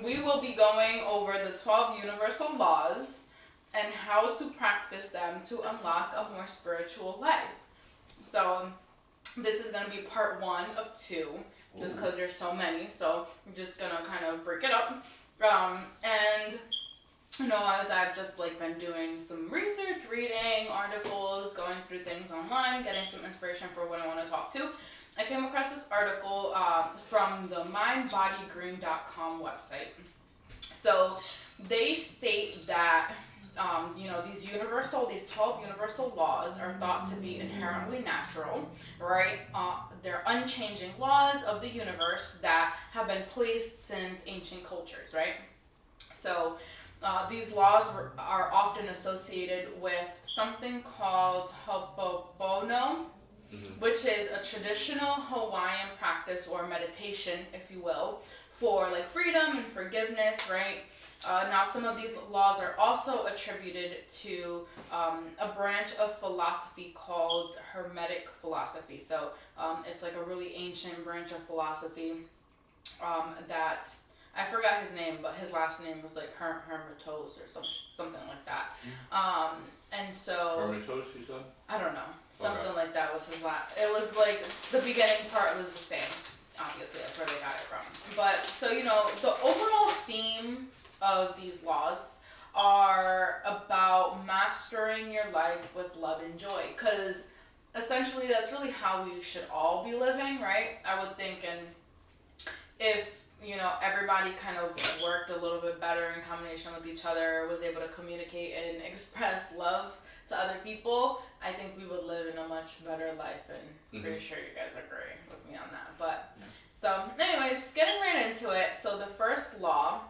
we will be going over the 12 universal laws and how to practice them to unlock a more spiritual life. So this is going to be part 1 of 2, just because there's so many. So I'm just going to kind of break it up. And as I've just been doing some research, reading articles, going through things online, getting some inspiration for what I want to talk to, I came across this article from the mindbodygreen.com website. So they state that these 12 universal laws are thought to be inherently natural, right? They're unchanging laws of the universe that have been placed since ancient cultures, right? So these laws are often associated with something called Ho'oponopono, which is a traditional Hawaiian practice or meditation, if you will, for freedom and forgiveness, right? Now, some of these laws are also attributed to a branch of philosophy called Hermetic philosophy. So it's a really ancient branch of philosophy that, I forgot his name, but his last name was Hermetos or something like that. And so Herman Toast, you said? I don't know, something like that was his last. It was like the beginning part was the same. Obviously, that's where they got it from. But so the overall theme of these laws are about mastering your life with love and joy, because essentially that's really how we should all be living, right? I would think, and if everybody kind of worked a little bit better in combination with each other, was able to communicate and express love to other people, I think we would live in a much better life, and pretty sure you guys agree with me on that. But so anyways, just getting right into it. So the first law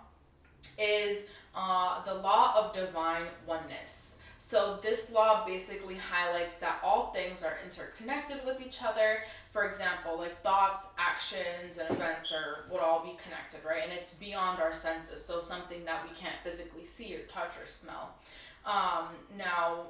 is the law of divine oneness. So this law basically highlights that all things are interconnected with each other. For example, like thoughts, actions, and events would all be connected, right? And it's beyond our senses, so something that we can't physically see or touch or smell. Now,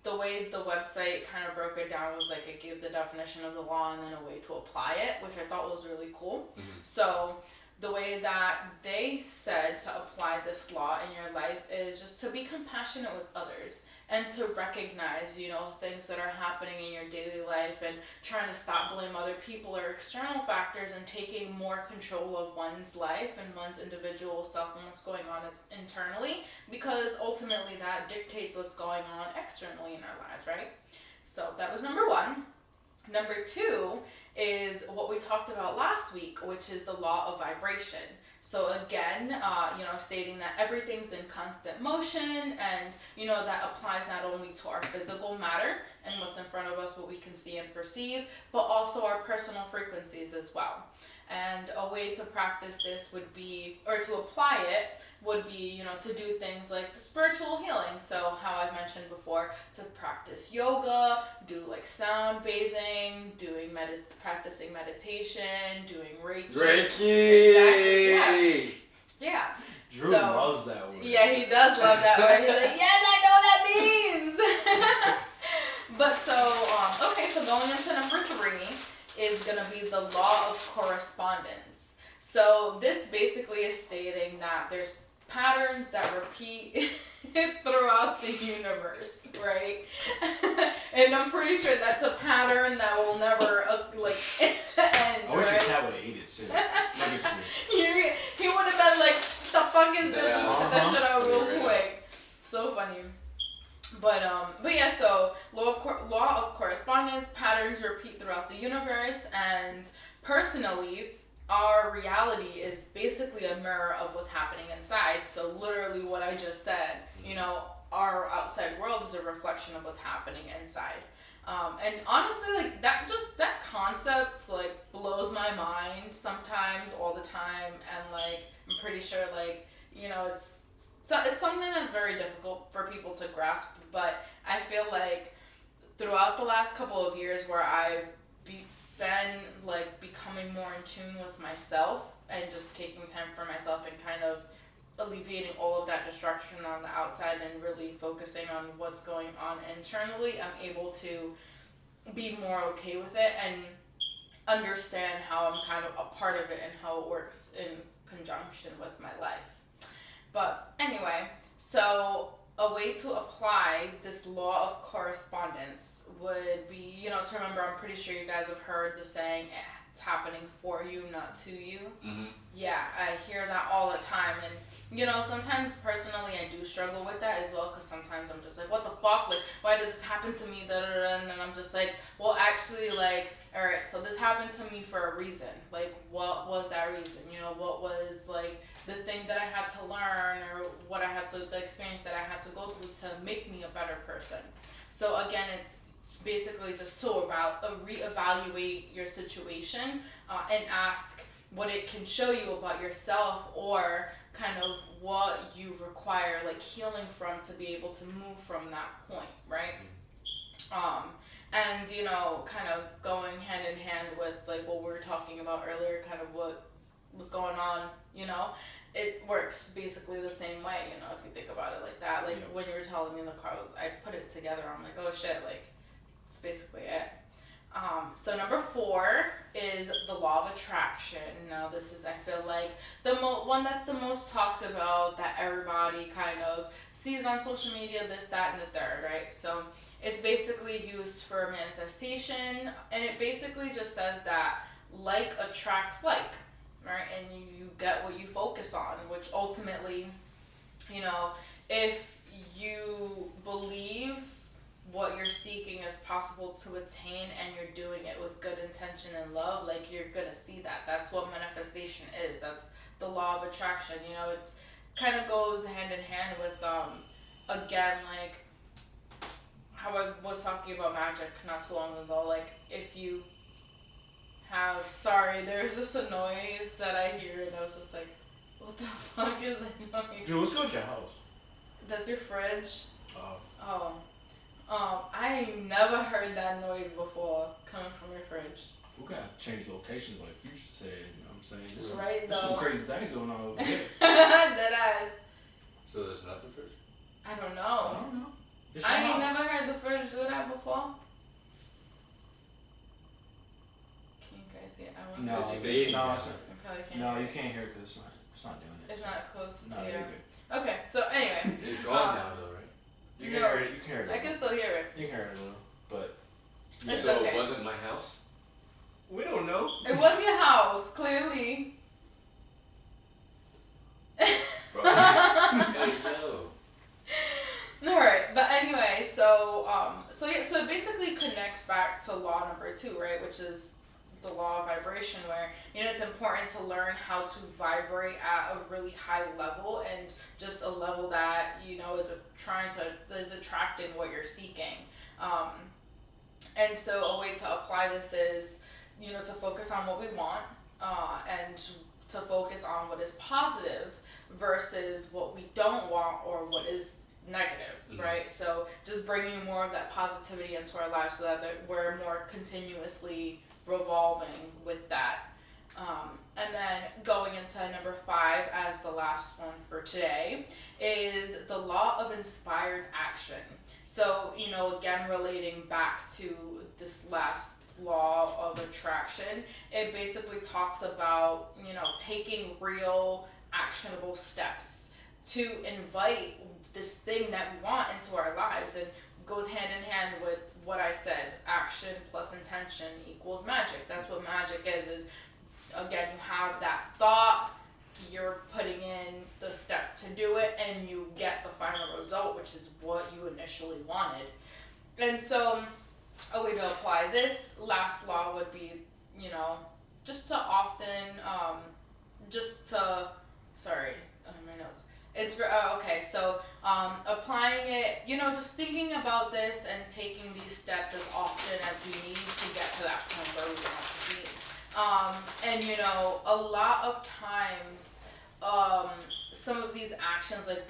the way the website kind of broke it down was like it gave the definition of the law and then a way to apply it, which I thought was really cool. So the way that they said to apply this law in your life is just to be compassionate with others and to recognize, things that are happening in your daily life and trying to stop blame other people or external factors and taking more control of one's life and one's individual self and what's going on internally, because ultimately that dictates what's going on externally in our lives, right? So that was number one. Number two is what we talked about last week, which is the law of vibration. So again, stating that everything's in constant motion, and that applies not only to our physical matter and what's in front of us, what we can see and perceive, but also our personal frequencies as well. And a way to practice this would be, or to apply it, would be, to do things like the spiritual healing. So how I've mentioned before, to practice yoga, do like sound bathing, practicing meditation, doing Reiki. Exactly. Yeah. Drew loves that word. Yeah, he does love that word. He's like, yes, I know what that means. But so, okay, so going into number 3 is going to be the law of correspondence. So this basically is stating that there's patterns that repeat throughout the universe, right? And I'm pretty sure that's a pattern that will never end. I wish right? your cat would have ate it too. Look at you. He would have been like, the fuck is this? Just put that shit out real Yeah. quick. So funny. But yeah, so law of correspondence, patterns repeat throughout the universe, and personally, our reality is basically a mirror of what's happening inside. So literally what I just said, our outside world is a reflection of what's happening inside. And honestly, like that concept like blows my mind sometimes, all the time, and like I'm pretty sure like it's something that's very difficult for people to grasp. But I feel like throughout the last couple of years where I've been like becoming more in tune with myself and just taking time for myself and kind of alleviating all of that destruction on the outside and really focusing on what's going on internally, I'm able to be more okay with it and understand how I'm kind of a part of it and how it works in conjunction with my life. But anyway, so a way to apply this law of correspondence would be, to remember, I'm pretty sure you guys have heard the saying, it's happening for you, not to you. Mm-hmm. Yeah, I hear that all the time. And, sometimes personally I do struggle with that as well, because sometimes I'm just like, what the fuck? Like, why did this happen to me? And then I'm just like, well, actually, like, all right, so this happened to me for a reason. Like, what was that reason? What was, like, the thing that I had to learn, or what I had to, the experience that I had to go through to make me a better person. So again, it's basically just to reevaluate your situation and ask what it can show you about yourself, or kind of what you require like healing from to be able to move from that point, right? And kind of going hand in hand with like what we were talking about earlier, kind of what was going on, it works basically the same way, if you think about it like that. Like when you were telling me in the car, I put it together, I'm like, oh shit, like it's basically it. So number 4 is the law of attraction. Now this is, I feel like, the one that's the most talked about, that everybody kind of sees on social media, this, that, and the third, right? So it's basically used for manifestation, and it basically just says that like attracts like, right? And you get what you focus on, which ultimately, you know, if you believe what you're seeking is possible to attain and you're doing it with good intention and love, like, you're gonna see that. That's what manifestation is. That's the law of attraction. You know, it's kind of goes hand in hand with again, like how I was talking about magic not too long ago. Like, if you have, sorry, there's just a noise that I hear and I was just like, what the fuck is that noise? Drew, what's going on your house? That's your fridge? Oh. Oh. I ain't never heard that noise before coming from your fridge. We gotta change locations like Future said, you know what I'm saying? There's some crazy things going on over there. Deadass. So there's nothing first? I don't know. I don't know. I ain't never heard the fridge do that before. Can you guys hear? I want No, It's to fading no, now. it's not. I probably can't No, hear you it. can't hear it because it's not doing it. It's not close. No, Yeah. you're good. Okay, so anyway. It's gone now though, right? You can No. hear it. You can hear it. I can still hear it. You can hear it a little, but It's So okay. it wasn't my house? we don't know. It was your house, clearly. Hey, yo. Alright, but anyway, so it basically connects back to law number 2, right, which is the law of vibration, where, you know, it's important to learn how to vibrate at a really high level, and just a level that, you know, is attracting what you're seeking. And so a way to apply this is, you know, to focus on what we want, and to focus on what is positive versus what we don't want or what is negative, right? So just bringing more of that positivity into our lives so that we're more continuously revolving with that. And then going into number 5 as the last one for today is the law of inspired action. So, you know, again, relating back to this last law of attraction, it basically talks about, you know, taking real actionable steps to invite this thing that we want into our lives, and goes hand in hand with what I said, action plus intention equals magic. That's what magic is again, you have that thought, you're putting in the steps to do it, and you get the final result, which is what you initially wanted. And so a way to apply this last law would be, you know, just to often, my notes. It's for, okay, so applying it, you know, just thinking about this and taking these steps as often as we need to get to that point where we want to be. And, you know, a lot of times, some of these actions, like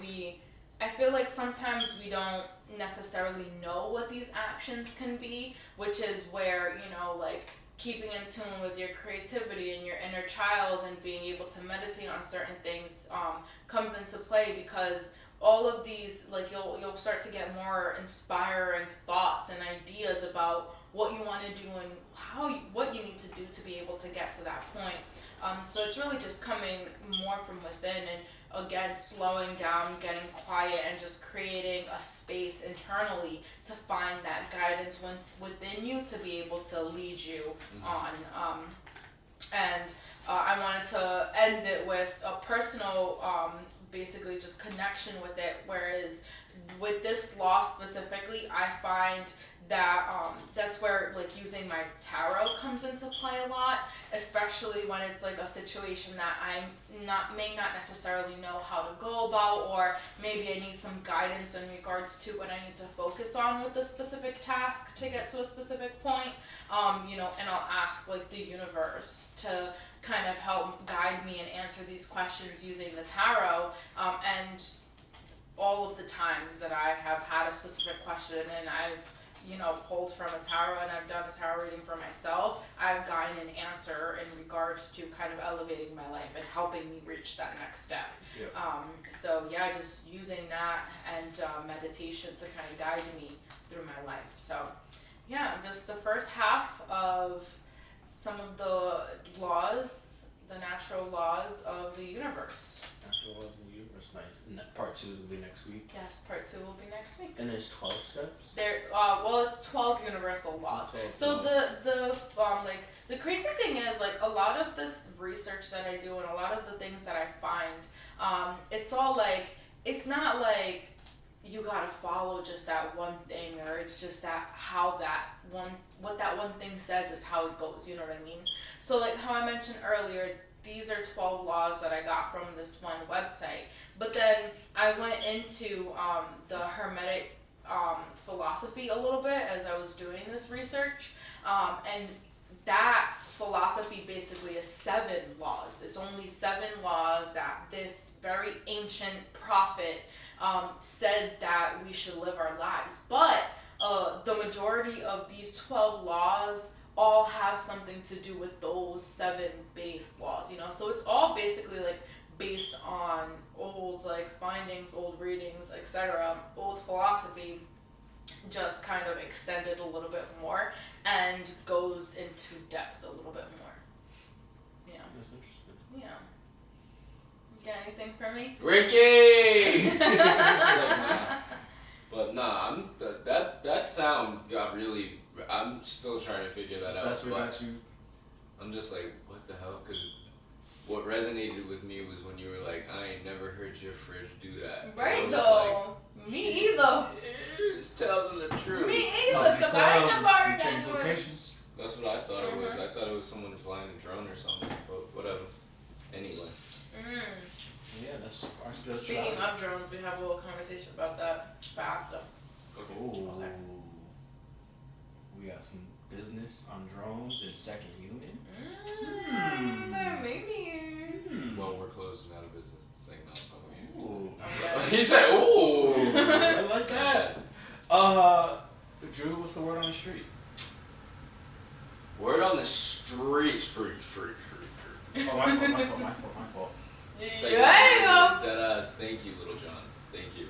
I feel like sometimes we don't necessarily know what these actions can be, which is where, you know, like, keeping in tune with your creativity and your inner child and being able to meditate on certain things comes into play, because all of these, like, you'll start to get more inspiring thoughts and ideas about what you want to do and what you need to do to be able to get to that point. So it's really just coming more from within, and again, slowing down, getting quiet, and just creating a space internally to find that guidance within you to be able to lead you on. I wanted to end it with a personal, basically just connection with it, whereas with this law specifically, I find that that's where, like, using my tarot comes into play a lot, especially when it's like a situation that I may not necessarily know how to go about, or maybe I need some guidance in regards to what I need to focus on with the specific task to get to a specific point, you know, and I'll ask, like, the universe to kind of help guide me and answer these questions using the tarot, and all of the times that I have had a specific question and I've, you know, pulled from a tarot and I've done a tarot reading for myself, I've gotten an answer in regards to kind of elevating my life and helping me reach that next step. Yeah. So yeah, just using that and meditation to kind of guide me through my life. So yeah, just the first half of some of the laws, the natural laws of the universe. Natural laws of the universe, nice. And part 2 will be next week. Yes, part 2 will be next week. And there's 12 steps. It's 12 universal laws. 12 So laws. the crazy thing is, like, a lot of this research that I do and a lot of the things that I find, it's all like, it's not like you gotta follow just that one thing, or it's just that what that one thing says is how it goes, you know what I mean? So like how I mentioned earlier, these are 12 laws that I got from this one website, but then I went into the Hermetic philosophy a little bit as I was doing this research, and that philosophy basically is 7 laws. It's only 7 laws that this very ancient prophet said that we should live our lives. But the majority of these 12 laws all have something to do with those 7 base laws, you know? So it's all basically like based on old like findings, old readings, etc., old philosophy, just kind of extended a little bit more and goes into depth a little bit more. Yeah. That's interesting. Yeah. You got anything for me? Ricky! But nah, that sound got really. I'm still trying to figure that out. That's what got you. I'm just like, what the hell? Because what resonated with me was when you were like, I ain't never heard your fridge do that. Right though. Like, me either. Just tell them the truth. Me either, because I ain't never heard change that locations. That's what I thought it was. I thought it was someone flying a drone or something. But whatever. Anyway. Yeah, that's our Speaking of drones, we have a little conversation about that for after. Okay. Ooh. Okay. We got some business on drones and second unit. Maybe. Well, we're closing out of business. It's like, no, Ooh. Okay. he said, ooh. I like that. Drew, what's the word on the street? Word on the street. Oh, my fault. Yeah. Deadass. Thank you, Little John. Thank you.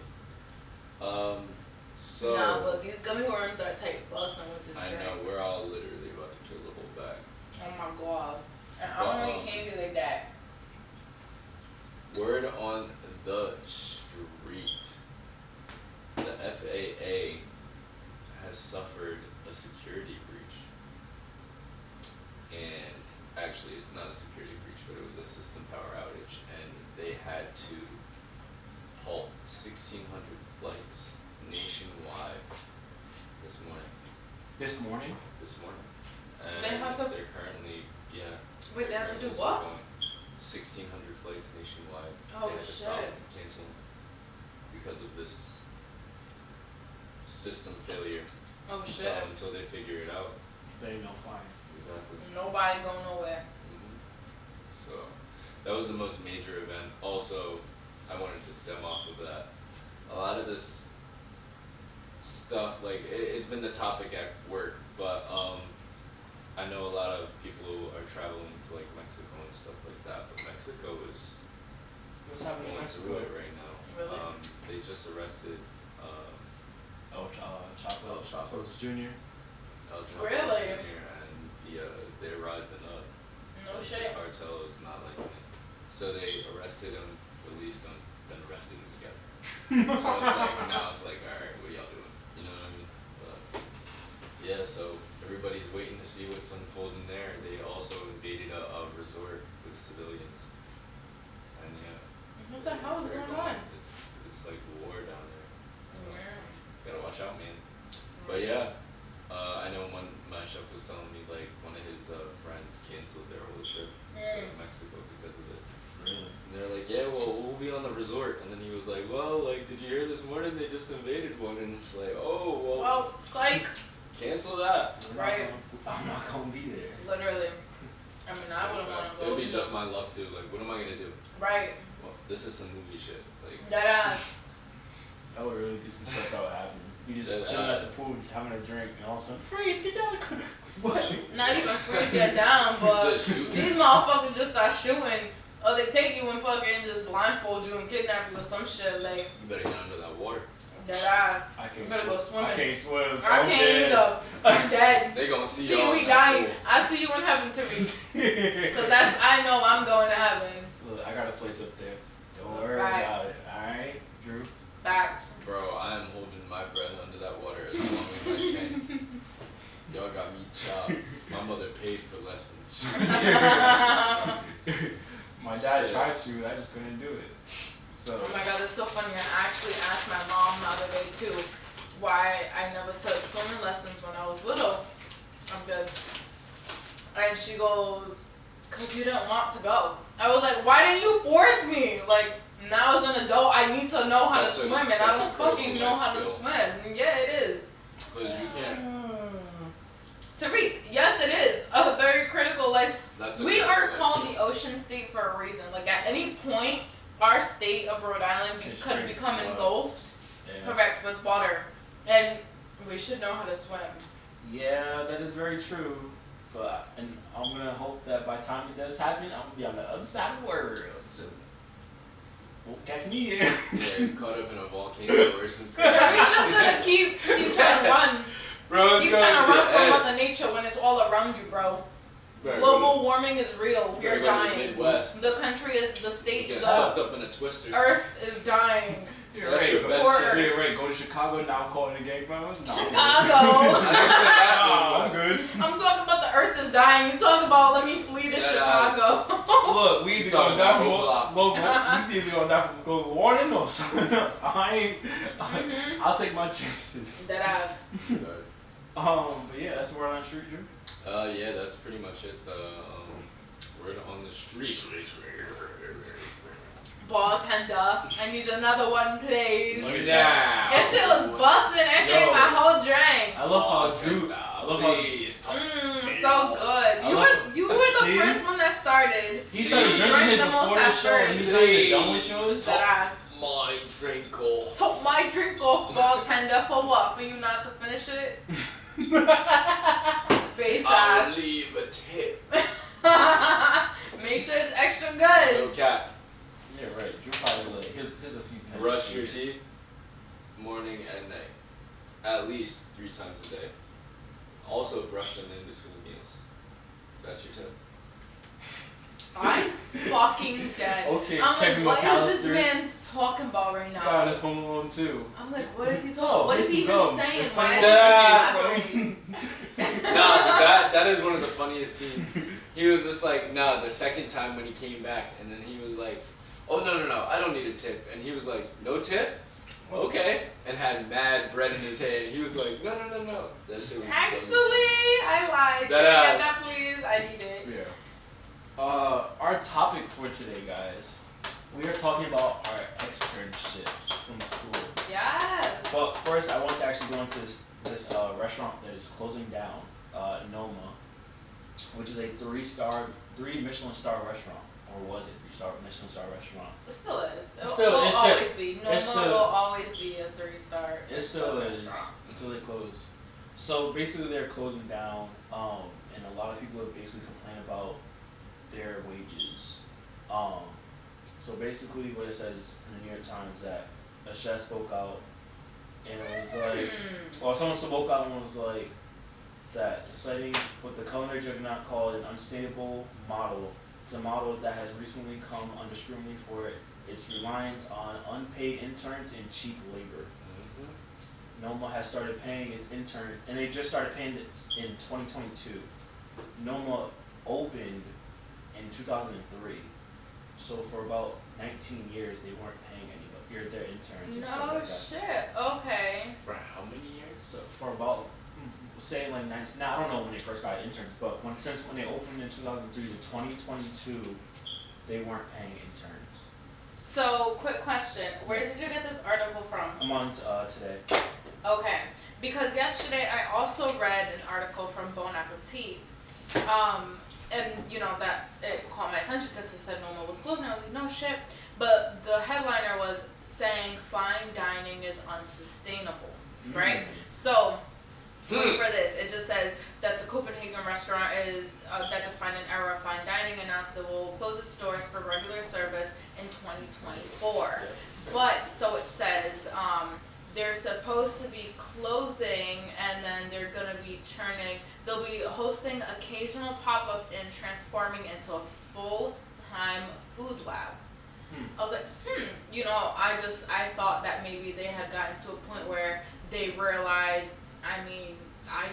So. Nah, but these gummy worms are tight busting with this I drink. know, we're all literally about to kill the whole bag. Oh my god. And I don't know you can't be like that. Word on the street. The FAA has suffered a security breach. And actually, it's not a security breach, but it was a system power outage. And they had to halt 1,600 flights nationwide this morning. This morning? And They had to- they're currently, yeah. Wait, they they're had to do currently what? still going 1,600 flights nationwide. Oh, They had to stop shit. and cancel because of this system failure. Oh So shit. until they figure it out. They ain't no flying. Exactly. Nobody going nowhere. So that was the most major event. Also, I wanted to stem off of that. A lot of this stuff, like it's been the topic at work, but I know a lot of people who are traveling to like Mexico and stuff like that. But Mexico is What's happening in going Mexico? through it right now. Really? They just arrested Chapo Chapos Jr. El Chapo Really? Jr. and they're rising up. No The shit. cartel is not like it. So they arrested him, released him, then arrested him again. So it's like now it's like, alright, what are y'all doing? You know what I mean? But yeah, so everybody's waiting to see what's unfolding there. They also invaded a resort with civilians. And yeah. What the hell is they're going on? It's like war down there. So Yeah. gotta watch out, man. But yeah, I know my chef was telling me like one of his friends canceled their whole trip to Mexico because of this. Really? And they're like, yeah, well, we'll be on the resort. And then he was like, well, like, did you hear this morning they just invaded one? And it's like, oh, Well, psych. cancel that. Right. I'm not gonna be there. Literally. I mean, I wouldn't want to go. It would be either. just my luck too. Like, what am I gonna do? Right. Well, this is some movie shit. Like, That ass. That would really be some stuff that would happen. You just That chilling at the ass. pool, having a drink, and all of a sudden, freeze, get down the corner. What? Not even freeze get down, but Just shoot. these motherfuckers just start shooting. Or they take you and fucking just blindfold you and kidnap you or some shit. Like, you better get under that water. Dead ass. I can't You better go swim. I swimming. can't swim. So I I'm can't dead. either. I'm dead. They gonna see See, y'all we in that dying. pool. I see you in heaven, Tarik. Cause I know I'm going to heaven. Look, I got a place up there. Don't worry Facts. about it. Alright, Drew. Facts. Bro, I am holding my breath under that water as long as I can. Y'all got me chopped. My mother paid for lessons. My dad tried to, I just couldn't do it. So. Oh my god, that's so funny. I actually asked my mom the other day too why I never took swimming lessons when I was little. I'm good. And she goes, "Cause you didn't want to go." I was like, "Why didn't you force me?" Like, now as an adult, I need to know how to swim, and I don't fucking know how to swim. Yeah, it is. Because you can't. Tarik, yes, it is a very critical life. We are called the ocean state for a reason. Like, at any point, our state of Rhode Island could become engulfed, correct, with water, and we should know how to swim. Yeah, that is very true. But and I'm gonna hope that by the time it does happen, I'm gonna be on the other side of the world. So won't catch me here. Yeah, caught up in a volcano or something. Tarik's just gonna keep trying to run. Bro, Keep trying to run from Mother Nature when it's all around you, bro. Global warming is real. We are dying. Midwest. The country is the state. Get The sucked up in a twister. Earth is dying. You're That's right. your best chance. You're right. Go to Chicago now. I'm calling the gangbangers. No, Chicago. I'm good. I'm talking about the Earth is dying. You talk about let me flee to Chicago. Look, we either gonna die from global. We either gonna die from global warming or something else. I'll take my chances. Dead ass. But yeah, that's the word on the street, Drew. Yeah, that's pretty much it. Word on the street. Bartender, I need another one, please. Now. That shit was busting. I drank my whole drink. I love how Drew. I love how. So good. You were the first one that started. He started drinking it before the show, and he's not even done with yours. Dead ass. My drink off. Took my drink off, bartender. For what? For you not to finish it? Face I'll ass. leave a tip. Make sure it's extra good. No cap. Yeah, right. Drew probably like, here's a few pennies. Brush your teeth morning and night. At least 3 times a day. Also brush them in between meals. That's your tip. I'm fucking dead. Okay, I'm Kevin like, what is this McAllister. man's talking about right now? God, that's Home Alone too. I'm like, what is he talking? What is he even go. saying? It's Why funny. is he elaborating? Nah, that is one of the funniest scenes. He was just like, nah, the second time when he came back, and then he was like, oh, no, I don't need a tip. And he was like, no tip? Okay. And had mad bread in his hand. He was like, no. That shit was Actually, I lied. That Can I get ass. that, please? I need it. Yeah. Our topic for today, guys, we are talking about our externships from school. Yes. But first, I want to actually go into this restaurant that is closing down, Noma, which is a 3 Michelin Star restaurant, or was it 3-star Michelin Star restaurant? It still is. It Still- will it's still- always be. it's Noma still- will always be a 3-star. It still is restaurant. until they close. So basically, they're closing down, and a lot of people have basically complained about their wages. So basically, what it says in the New York Times that a chef spoke out, and it was like, well, someone spoke out and was like that citing what the culinary juggernaut called an unstable model. It's a model that has recently come under scrutiny for its reliance on unpaid interns and cheap labor. Noma has started paying its intern, and they just started paying it in 2022. Noma opened in 2003, so for about 19 years they weren't paying anybody, their interns and stuff No like that. shit. Okay. For how many years? So for about, say like 19, now I don't know when they first got interns, but since when they opened in 2003 to 2022, they weren't paying interns. So, quick question. Where did you get this article from? I'm on today. Okay. Because yesterday I also read an article from Bon Appetit. And, you know, that it caught my attention because it said Noma was closing. I was like, no shit. But the headliner was saying fine dining is unsustainable, right? So, wait for this. It just says that the Copenhagen restaurant is that defined an era of fine dining, announced it will close its doors for regular service in 2024. But so it says there's supposed to be closing, and then they're gonna be they'll be hosting occasional pop-ups and transforming into a full-time food lab. I was like, I thought that maybe they had gotten to a point where they realized,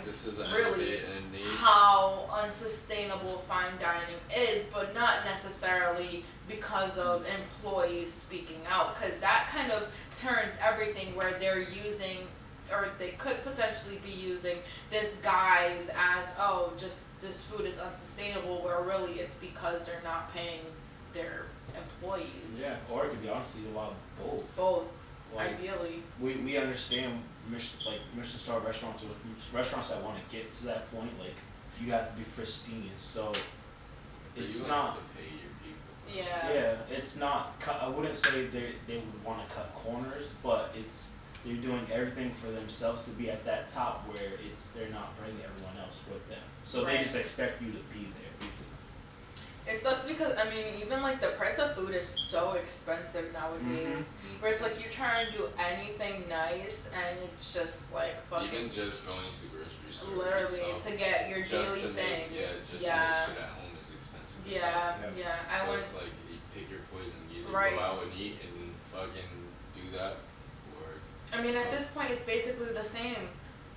this is the really end how unsustainable fine dining is, but not necessarily because of employees speaking out, because that kind of turns everything where they're using, or they could potentially be using this guise as, oh, just this food is unsustainable, where really it's because they're not paying their employees. Yeah, or it could be honestly a lot of both. Both, like, ideally. We understand Michelin Star restaurants, or restaurants that want to get to that point, like, you have to be pristine, so it's not. Have to pay your people. Yeah. Yeah, it's not. I wouldn't say they would want to cut corners, but they're doing everything for themselves to be at that top where they're not bringing everyone else with them. So Right. they just expect you to be there, basically. It sucks because, even like the price of food is so expensive nowadays. Where it's like you're trying to do anything nice and it's just like fucking. Even just going to the grocery store. Literally, to get your just daily to make, things. to make shit at home is expensive. Yeah. So it's like you pick your poison. You either Right. go out and eat and fucking do that, or. At this point, it's basically the same.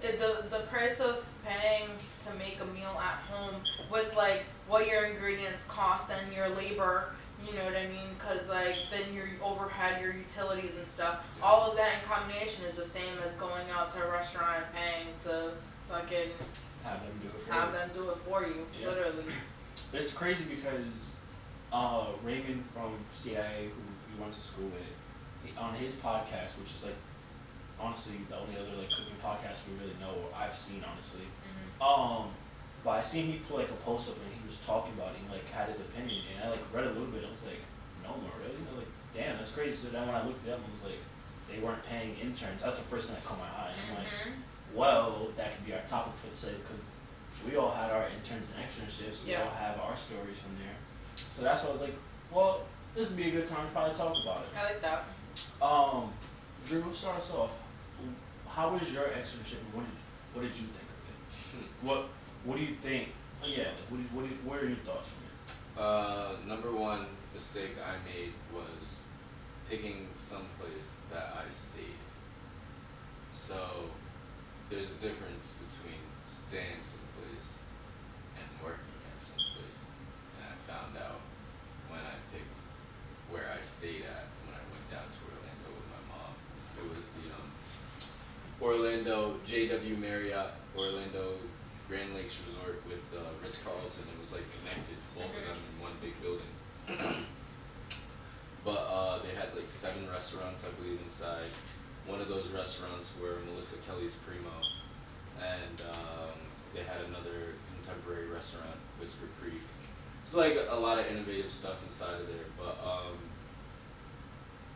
The price of paying to make a meal at home with like what your ingredients cost and your labor, you know what I mean? Because like then your overhead, your utilities and stuff, all of that in combination is the same as going out to a restaurant and paying to fucking Have them do it for you. Yeah. Literally. It's crazy because Raymond from CIA, who we went to school with, on his podcast, which is like honestly the only other like cooking podcast we really know or I've seen, honestly. But I seen he put like a post up and he was talking about it, and like had his opinion, and I like read a little bit. I was like, no more, really? I was like, damn, that's crazy. So then when I looked it up, it was like they weren't paying interns. That's the first thing that caught my eye. I'm like, well, that could be our topic for today, because we all had our interns and externships. We all have our stories from there. So that's why I was like, well, this would be a good time to probably talk about it. I like that. Drew, start us off. How was your externship, and what did you think of it? What do you think? What are your thoughts from it? Number one mistake I made was picking some place that I stayed. So there's a difference between staying someplace and working at someplace, and I found out when I picked where I stayed at when I went down to Orlando with my mom. It was the Orlando JW Marriott Orlando Grand Lakes Resort with Ritz-Carlton. It was like connected, both of them in one big building. But they had like 7 restaurants, I believe, inside. One of those restaurants were Melissa Kelly's Primo, and they had another contemporary restaurant, Whisker Creek. It's like a lot of innovative stuff inside of there. But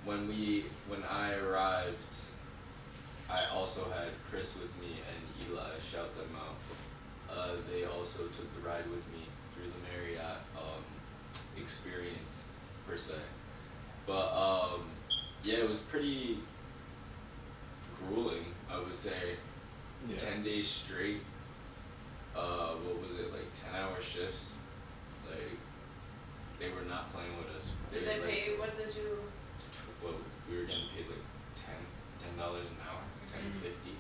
when I arrived, I also had Chris with me and Eli. Shout them out. They also took the ride with me through the Marriott experience per se. But it was pretty grueling, I would say. 10 days straight. What was it, like 10-hour shifts? Like, they were not playing with us. Did they pay you? What did you? Well, we were getting paid like $10 an hour, $10.50.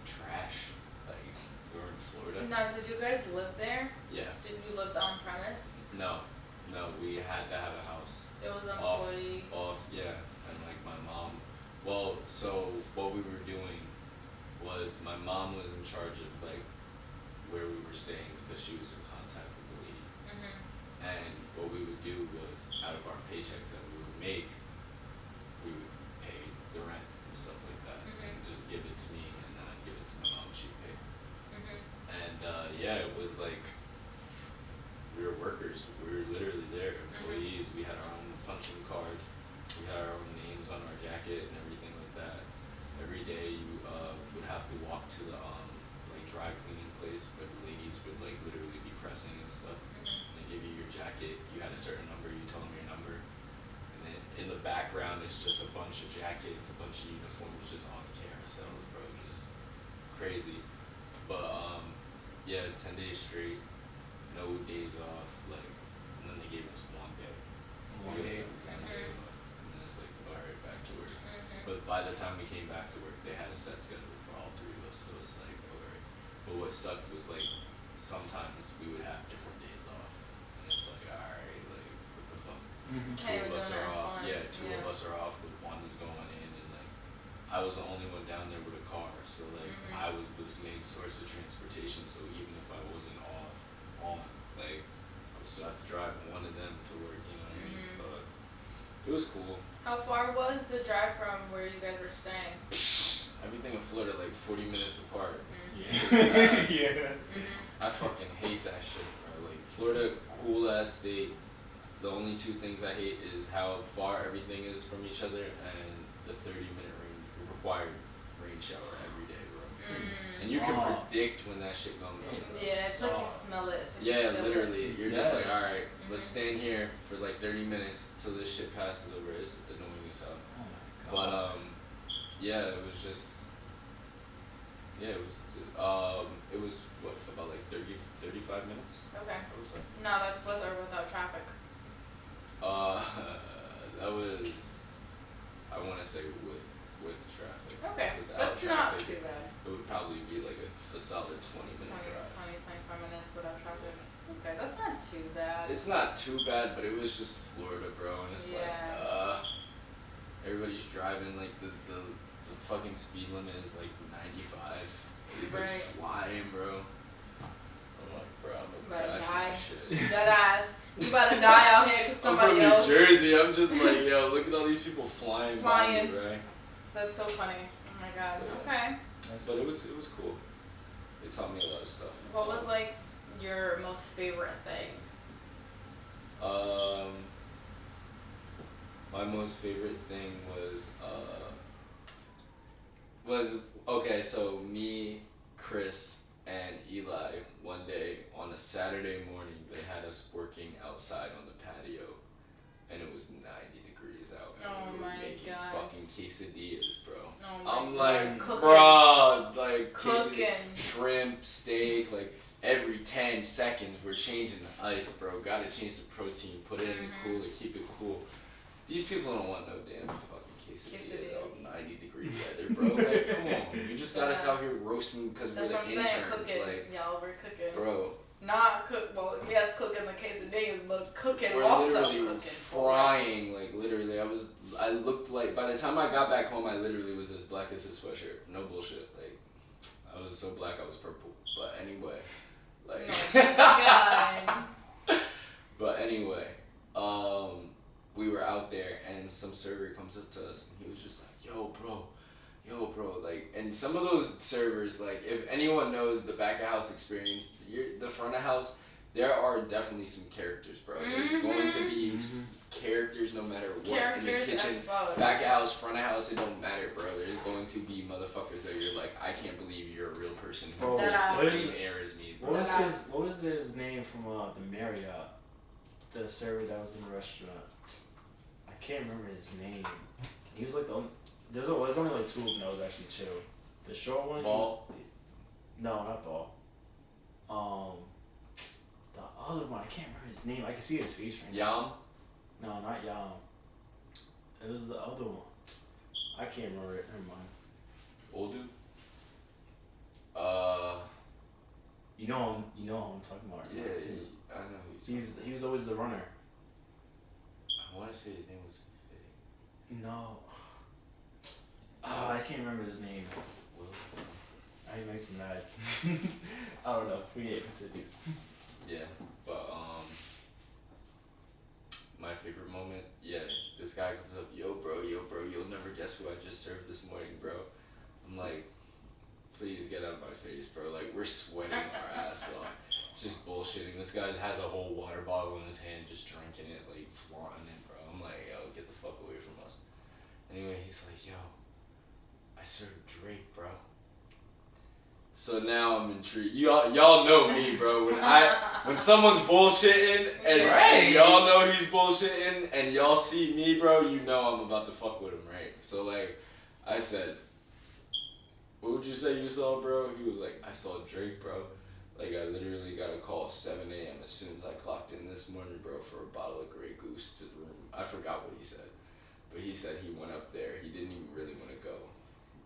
Trash. Like, we were in Florida. Now, did you guys live there? Yeah. Did you live on premise? No, we had to have a house. It was an employee. Yeah, and like my mom. Well, so what we were doing was my mom was in charge of like where we were staying because she was in contact with the lady. And what we would do was out of our paychecks that we would make, we would pay the rent and stuff like that, and just give it to me, and then I'd give it to my mom. She'd pay. And it was like we were workers. We were literally there, employees. We had our own punching card. We had our own names on our jacket and everything like that. Every day you would have to walk to the like dry cleaning place where the ladies would like literally be pressing and stuff. They give you your jacket. If you had a certain number, you tell them your number, and and in the background it's just a bunch of jackets, a bunch of uniforms just on carousels, bro, just crazy. But yeah, 10 days straight, no days off, like, and then they gave us 1 day. One We day. got 1 day off, and then it's like, all right, back to work. But by the time we came back to work, they had a set schedule for all 3 of us, so it's like, all right. But what sucked was like sometimes we would have different days off, and it's like, all right, like, what the fuck? Hey, Two we're of us doing are our off. fun. Yeah, two of us are off, but one is going in, and like I was the only one down there with a car, so like I was the main source of transportation. So even if I wasn't on, like I would still have to drive one of them to work. You know what I mean? But it was cool. How far was the drive from where you guys were staying? Everything in Florida like 40 minutes apart. Yeah. Yeah. I fucking hate that shit, bro. Like Florida, cool ass state. The only 2 things I hate is how far everything is from each other and the 30-minute required rain shower every day, bro. And you can predict when that shit gonna come. Yeah, it's like you smell it. So Yeah, literally. You're just like, Yes. alright, let's stand here for like 30 minutes till this shit passes over. It's annoying as hell. Oh my But god. yeah, it was just, yeah, it was what, about like 35 minutes? Okay. I would say. No, that's with or without traffic. That was, I want to say with traffic. Okay, Without that's not traffic, too bad. It would probably be like a solid 20-minute 20, drive. 25 minutes without traffic. Okay, that's not too bad. It's not too bad, but it was just Florida, bro, and it's Yeah. like, everybody's driving like the fucking speed limit is like 95. Everybody's Right. flying, bro. I'm like, bro, I'm Better gonna crash die. my shit. Dead ass. You better die out here because somebody I'm from else. New Jersey. I'm just like, yo, look at all these people flying by Flying. me, right? That's so funny. Oh my god. Yeah. Okay. But it was cool. It taught me a lot of stuff. What was like your most favorite thing? My most favorite thing was okay. So me, Chris, and Eli one day on a Saturday morning, they had us working outside on the patio, and it was 90 degrees out. And Oh we were my making God. fucking quesadillas, bro. Oh my I'm god. like, Cooking. bro, like Cooking. shrimp, steak, like every 10 seconds we're changing the ice, bro. Gotta change the protein, put it in the cooler, keep it cool. These people don't want no damn fucking quesadillas out 90 degree weather, bro. Like, come on, you just got us out here roasting because we're That's the what I'm interns, saying. Cooking. like, Y'all were cooking. bro. Not cook. Well, yes, cooking the quesadillas, but cooking We're also literally cooking. frying, like literally. I looked like, by the time I got back home, I literally was as black as his sweatshirt. No bullshit. Like, I was so black, I was purple. But anyway, like. No, God. But anyway, we were out there, and some server comes up to us, and he was just like, yo, bro, like, and some of those servers, like, if anyone knows the back of house experience, the front of house, there are definitely some characters, bro. There's going to be characters no matter what. Characters in the kitchen, as fuck. back of house, front of house, it don't matter, bro. There's going to be motherfuckers that you're like, I can't believe you're a real person who Bro, breathes That the ass. same air as me, bro. What was his name from the Marriott? The server that was in the restaurant. I can't remember his name. He was like the only. There's only like 2 of them that was actually chill. The short one. Ball. No, not Ball. The other one, I can't remember his name. I can see his face right now. Yam. No, not Yam. It was the other one. I can't remember it. Never mind. Old dude. You know who I'm talking about. Yeah, right? Too. I know who He was always the runner. I want to say his name was Vic. No. I can't remember his name. Will. He makes me mad. I don't know. We need to continue. Yeah, but my favorite moment, yeah, this guy comes up, yo bro, you'll never guess who I just served this morning, bro. I'm like, please get out of my face, bro. Like, we're sweating our ass off. It's just bullshitting. This guy has a whole water bottle in his hand, just drinking it, like flaunting it, bro. I'm like, yo, get the fuck away from us. Anyway, he's like, yo, I served Drake, bro. So now I'm intrigued. Y'all know me, bro. When When someone's bullshitting and y'all know he's bullshitting and y'all see me, bro, you know I'm about to fuck with him, right? So like, I said, what would you say you saw, bro? He was like, I saw Drake, bro. Like, I literally got a call at 7 a.m. as soon as I clocked in this morning, bro, for a bottle of Grey Goose to the room. I forgot what he said. But he said he went up there. He didn't even really want to go.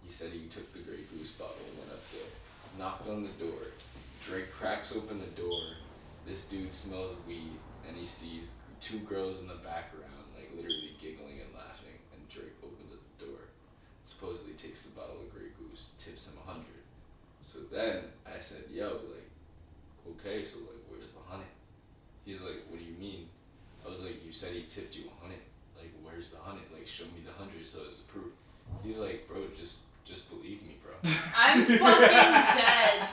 He said he took the Grey Goose bottle and went up there. Knocked on the door. Drake cracks open the door. This dude smells weed. And he sees 2 girls in the background, like, literally giggling and laughing. And Drake opens up the door. Supposedly takes the bottle of Grey Goose. Tips him 100. So then I said, yo, like, okay, so like, where's the 100? He's like, what do you mean? I was like, you said he tipped you 100. Like, where's the 100? Like, show me the 100 so it's the proof. He's like, bro, just believe me, bro. I'm fucking dead.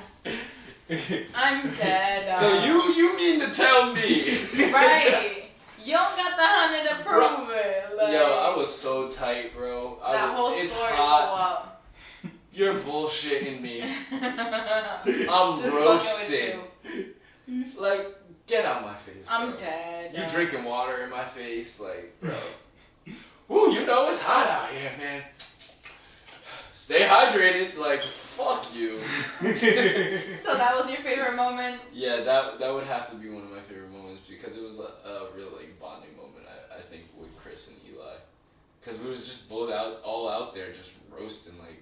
I'm dead. So you mean to tell me? Right. You don't got the 100 to prove it. Like, yo, I was so tight, bro. Whole it's story hot. full You're bullshitting me. up. I'm Just roasted. fucking with He's like, get out my face, bro. I'm dead. You drinking water in my face, like, bro. Ooh, you know it's hot out here, man. Stay hydrated, like, fuck you. So that was your favorite moment? Yeah, that would have to be one of my favorite moments because it was a real, like, bonding moment, I think, with Chris and Eli. Because we was just both all out there just roasting, like,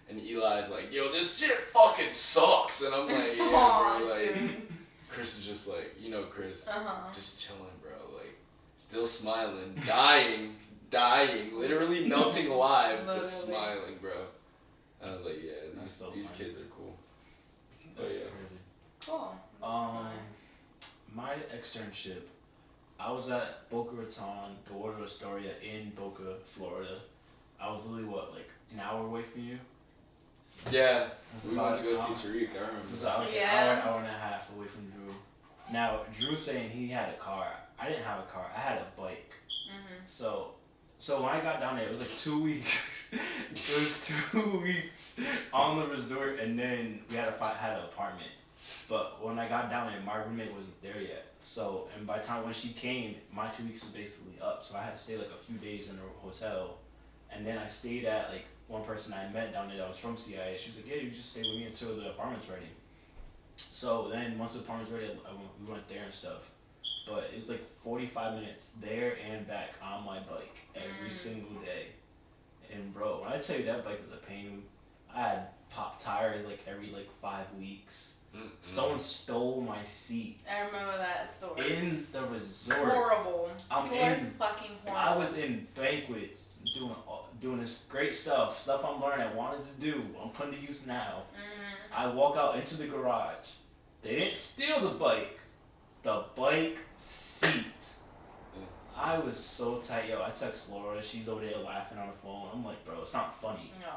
and Eli's like, yo, this shit fucking sucks. And I'm like, yeah, Aw, bro, like, dude. Chris is just like, you know, Chris, Uh-huh. just chilling, bro, like, still smiling, dying, literally melting alive, Literally. just smiling, bro. I was like, yeah, so these funny. kids are cool. That's yeah. crazy. Cool. My externship, I was at Boca Raton, the Water Astoria in Boca, Florida. I was literally, like an hour away from you? Yeah, It was we about went to go an see hour- Tarik, I It remember was that. like Yeah. an hour and a half away from Drew. Now, Drew saying he had a car. I didn't have a car. I had a bike. Mm-hmm. So when I got down there, it was like 2 weeks. It was 2 weeks on the resort, and then we had an apartment. But when I got down there, my roommate wasn't there yet. So, and by the time when she came, my 2 weeks was basically up. So I had to stay like a few days in a hotel, and then I stayed at like one person I met down there that was from CIA. She was like, "Yeah, you just stay with me until the apartment's ready." So then once the apartment's ready, we went there and stuff. But it was like 45 minutes there and back on my bike every single day. And bro, when I tell you that bike was a pain, I had popped tires like every 5 weeks. Mm-hmm. Someone stole my seat I remember that story. in the resort. Horrible. I'm People are in- fucking horrible. I was in banquets doing this great stuff I'm learning I wanted to do. I'm putting to use now. Mm-hmm. I walk out into the garage. They didn't steal the bike seat. I was so tight, yo. I text Laura, she's over there laughing on the phone. I'm like, bro, it's not funny. No.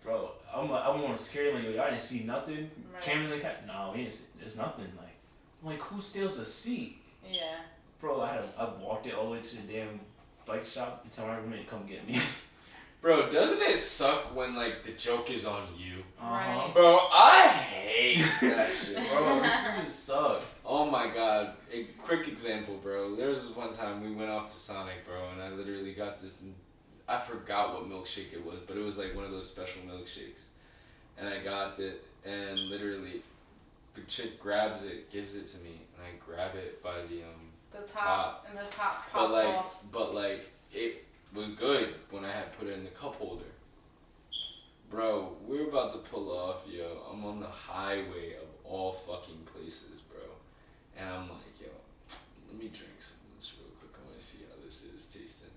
Bro, I'm want to scare them, like, yo, y'all didn't see nothing? Right. Cameras in the cat? No, we didn't see, there's nothing. Like, I'm like, who steals a seat? Yeah. Bro, I walked it all the way to the damn bike shop and tell my roommate to come get me. Bro, doesn't it suck when, like, the joke is on you? Right. Bro, I hate that shit, bro. Bro, this really sucked. Oh my god. A quick example, bro. There was this one time we went off to Sonic, bro, and I literally got this, I forgot what milkshake it was, but it was like one of those special milkshakes. And I got it, and literally, the chick grabs it, gives it to me, and I grab it by The top and the top but popped like, off. but like, it was good when I had put it in the cup holder. Bro, we're about to pull off, yo. I'm on the highway of all fucking places, bro. And I'm like, yo, let me drink some of this real quick. I want to see how this is tasting.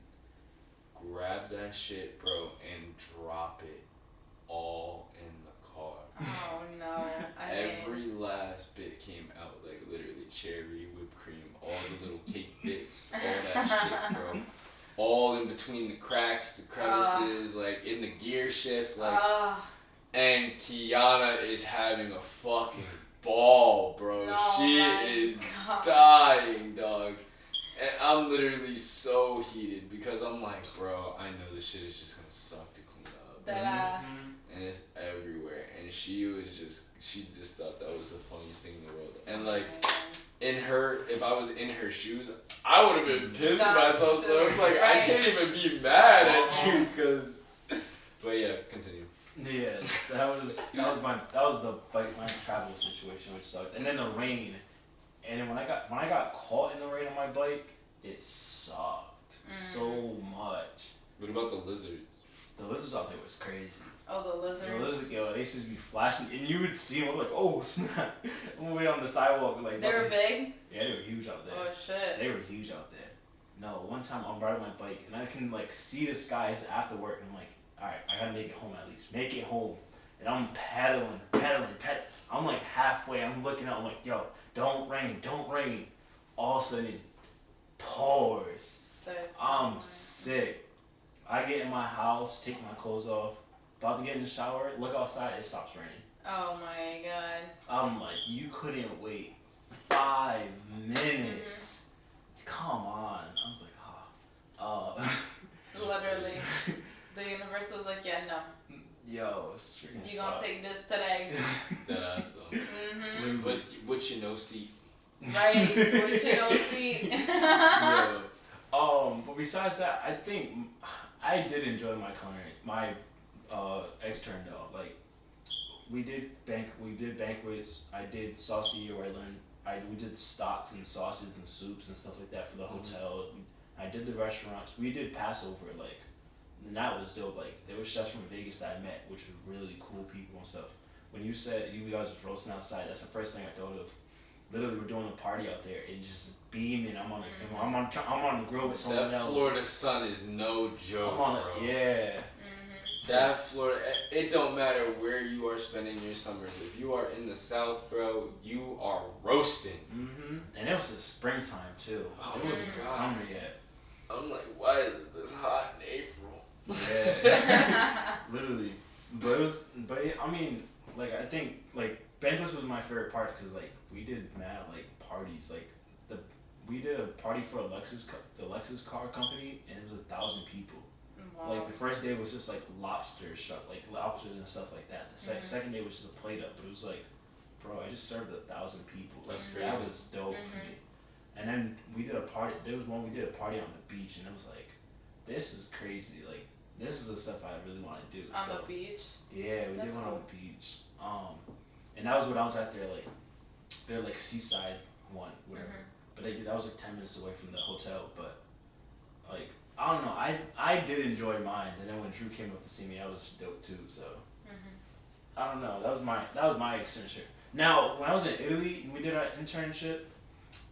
Grab that shit, bro, and drop it all in the car. Oh no. Every last bit came out, like literally cherry, whipped cream, all the little cake bits, all that shit, bro. All in between the cracks, the crevices, like in the gear shift, like. And Kiana is having a fucking ball, bro. No, she my is God. dying, dog. And I'm literally so heated because I'm like, bro, I know this shit is just gonna suck to clean up. That ass. And it's everywhere. And she just thought that was the funniest thing in the world. And like, if I was in her shoes, I would have been pissed at myself. So it's like right. I can't even be mad at you, cause. But yeah, continue. Yeah, that was the bike lane travel situation, which sucked. And then the rain, and then when I got caught in the rain on my bike, it sucked so much. What about the lizards? The lizards out there was crazy. Oh, the lizards. The lizards, yo, they used to be flashing, and you would see them like, oh snap! I'm way on the sidewalk, like. They were big. Yeah, they were huge out there. Oh shit. They were huge out there. No, one time I'm riding my bike and I can like see the skies after work, and I'm like, all right, I gotta make it home at least. Make it home. And I'm pedaling. I'm like halfway. I'm looking out. I'm like, yo, don't rain. All of a sudden, it pours. I'm sick. I get in my house, take my clothes off, about to get in the shower, look outside, it stops raining. Oh my god. I'm like, you couldn't wait 5 minutes. Come on. I was like, Literally. The universe was like, yeah, no. Yo, it's freaking You gonna take this today. That ass though. But what you know, see. Right. What you know, see. Yeah. But besides that, I think I did enjoy my extern though. Like we did banquets. I did saucy where we did stocks and sauces and soups and stuff like that for the hotel. I did the restaurants. We did Passover, like, and that was dope. Like, there was chefs from Vegas that I met, which were really cool people and stuff. When you said you guys was roasting outside, that's the first thing I thought of. Literally, we're doing a party out there and just beaming. I'm on the grill with someone else. That Florida sun is no joke, bro. Yeah. That Florida, it don't matter where you are spending your summers. If you are in the South, bro, you are roasting. And it was the springtime too. Oh, it wasn't summer yet. I'm like, why is it this hot in April? Yeah. Literally. I mean, like, I think, like, banquets was my favorite part because, like, we did mad, like, parties. Like, we did a party for the Lexus car company, and it was 1,000 people. Wow. Like, the first day was just, like, lobsters and stuff like that. The second day was just a plate up, but it was like, bro, I just served 1,000 people. That's crazy. That was dope for me. And then we did a party. There was one we did a party on the beach, and it was like, this is crazy. Like, this is the stuff I really want to do. On the beach? Yeah, we did one on the beach. And that was when I was at their like seaside one, whatever. But that was like 10 minutes away from the hotel. But like, I don't know. I did enjoy mine. And then when Drew came up to see me, that was dope too. So I don't know. That was my externship. Now, when I was in Italy and we did our internship,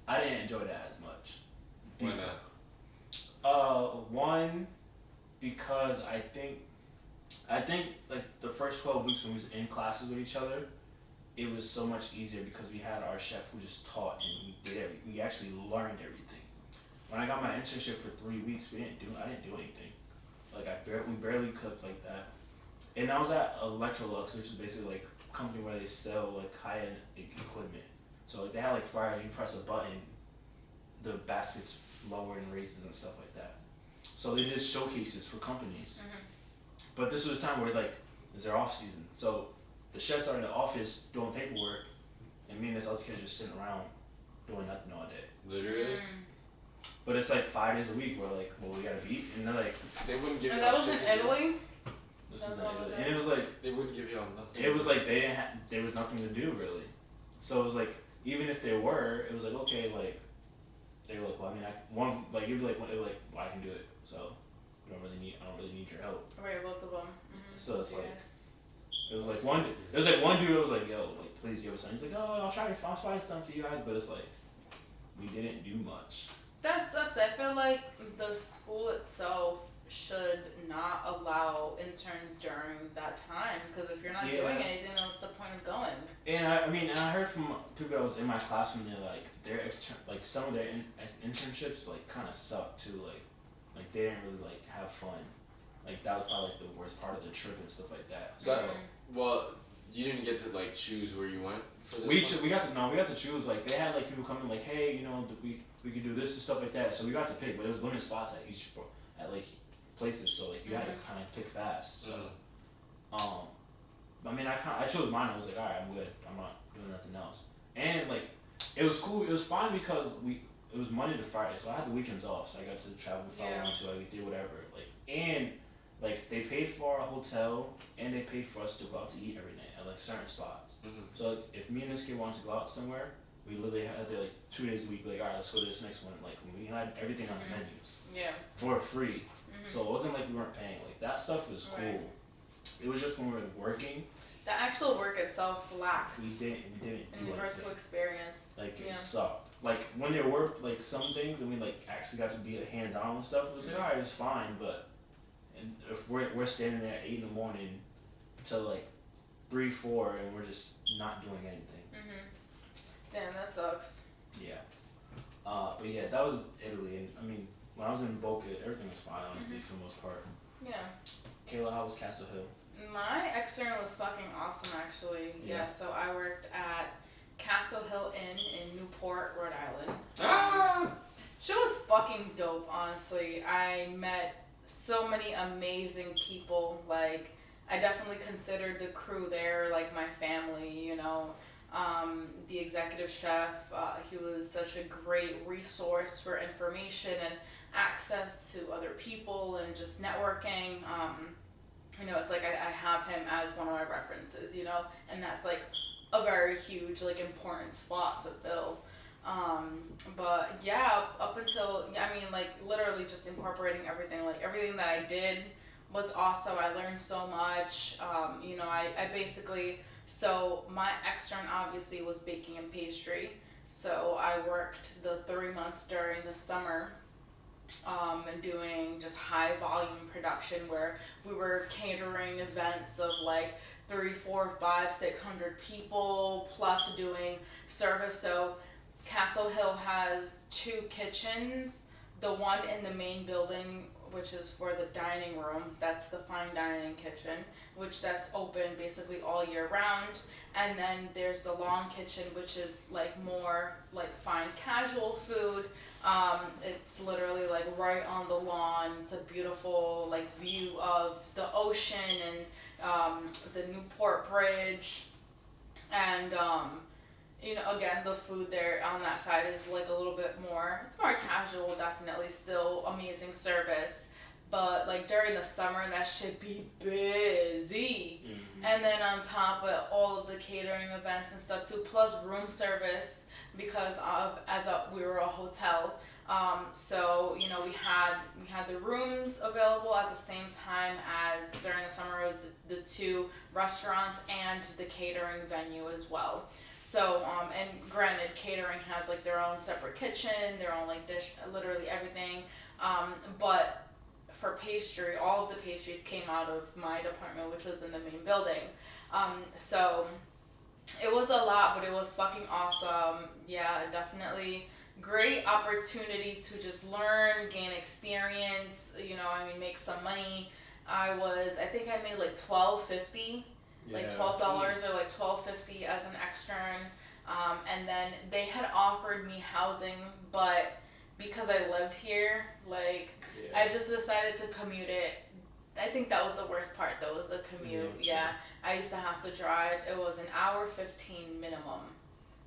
I didn't enjoy that as much. Why not? One, because I think like the first 12 weeks when we was in classes with each other, it was so much easier because we had our chef who just taught and we actually learned everything. When I got my internship for 3 weeks, I didn't do anything. Like we barely cooked like that. And I was at Electrolux, which is basically like a company where they sell like high-end equipment. So like, they had like fryers, you press a button, the baskets lower and raises and stuff like that. So they did showcases for companies. But this was a time where like, it's their off season. So the chefs are in the office doing paperwork, and me and this other kid just sitting around doing nothing all day. Literally. But it's like 5 days a week where like, well, we gotta eat, and they're like, they wouldn't give you. And that was in Italy. This is in Italy, and it was like they wouldn't give you nothing. It was like there was nothing to do really. So it was like, even if there were, it was like, okay, like they were like, well, I mean, you'd be like, well, I can do it, so I don't really need your help. Right, both of them. So it's like, it was like one dude that was like, yo, like, please give us something. He's like, oh, I'll find something for you guys, but it's like, we didn't do much. That sucks. I feel like the school itself should not allow interns during that time, because if you're not doing anything, then what's the point of going? And I heard from people that was in my classroom, they're like some of their internships like kind of sucked too, like they didn't really like have fun. Like that was probably like the worst part of the trip and stuff like that. Well, you didn't get to like choose where you went for this. We got to choose. Like they had like people coming like, hey, you know, we could do this and stuff like that. So we got to pick, but it was limited spots at like places. So like you had to kind of pick fast. So I mean, I chose mine. I was like, all right, I'm good. I'm not doing nothing else. And like It was cool. It was fine because it was Monday to Friday, so I had the weekends off, so I got to travel if I wanted to, like do whatever. Like and like they paid for our hotel and they paid for us to go out to eat every night at like certain spots. So if me and this kid wanted to go out somewhere, we literally had to like 2 days a week. Like, all right, let's go to this next one. Like we had everything on the menus. Yeah. For free. So it wasn't like we weren't paying. Like that stuff was cool. Right. It was just when we were working. The actual work itself lacked. We didn't Universal experience. Like it sucked. Like when there were like some things and we like actually got to be hands on with stuff, it was like alright, it's fine, but if we're standing there at 8 in the morning till like 3, 4 and we're just not doing anything. Damn, that sucks. Yeah. But yeah, that was Italy, and I mean when I was in Boca, everything was fine honestly for the most part. Yeah. Kayla, how was Castle Hill? My external was fucking awesome, actually. Yeah, so I worked at Castle Hill Inn in Newport, Rhode Island. Shit was fucking dope, honestly. I met so many amazing people. Like, I definitely considered the crew there like my family, you know. The executive chef, he was such a great resource for information and access to other people and just networking. You know, it's like I have him as one of my references, you know, and that's like a very huge, like, important spot to fill. But yeah, up until, I mean, like, literally just incorporating everything, like, everything that I did was awesome. I learned so much. You know, I basically, so my extern obviously was baking and pastry. So I worked the 3 months during the summer and doing just high volume production where we were catering events of like 3, 4, 5, 600 people plus doing service. So Castle Hill has 2 kitchens. The one in the main building, which is for the dining room, that's the fine dining kitchen, which that's open basically all year round. And then there's the long kitchen, which is like more like fine casual food. It's literally like right on the lawn. It's a beautiful like view of the ocean and the Newport Bridge. And you know, again, the food there on that side is like a little bit more, it's more casual, definitely, still amazing service. But like during the summer, that should be busy. And then on top of all of the catering events and stuff too, plus room service because of we were a hotel. So you know we had the rooms available at the same time as during the summer it was the 2 restaurants and the catering venue as well. So and granted, catering has like their own separate kitchen, their own like dish, literally everything. But for pastry, all of the pastries came out of my department, which was in the main building. So it was a lot, but it was fucking awesome. Yeah, definitely great opportunity to just learn, gain experience, you know, I mean, make some money. I think I made like $12.50, like $12 or like $12.50 as an extern. And then they had offered me housing, but because I lived here, like, I just decided to commute it. I think that was the worst part though, was the commute. Yeah. I used to have to drive. It was an hour 15 minimum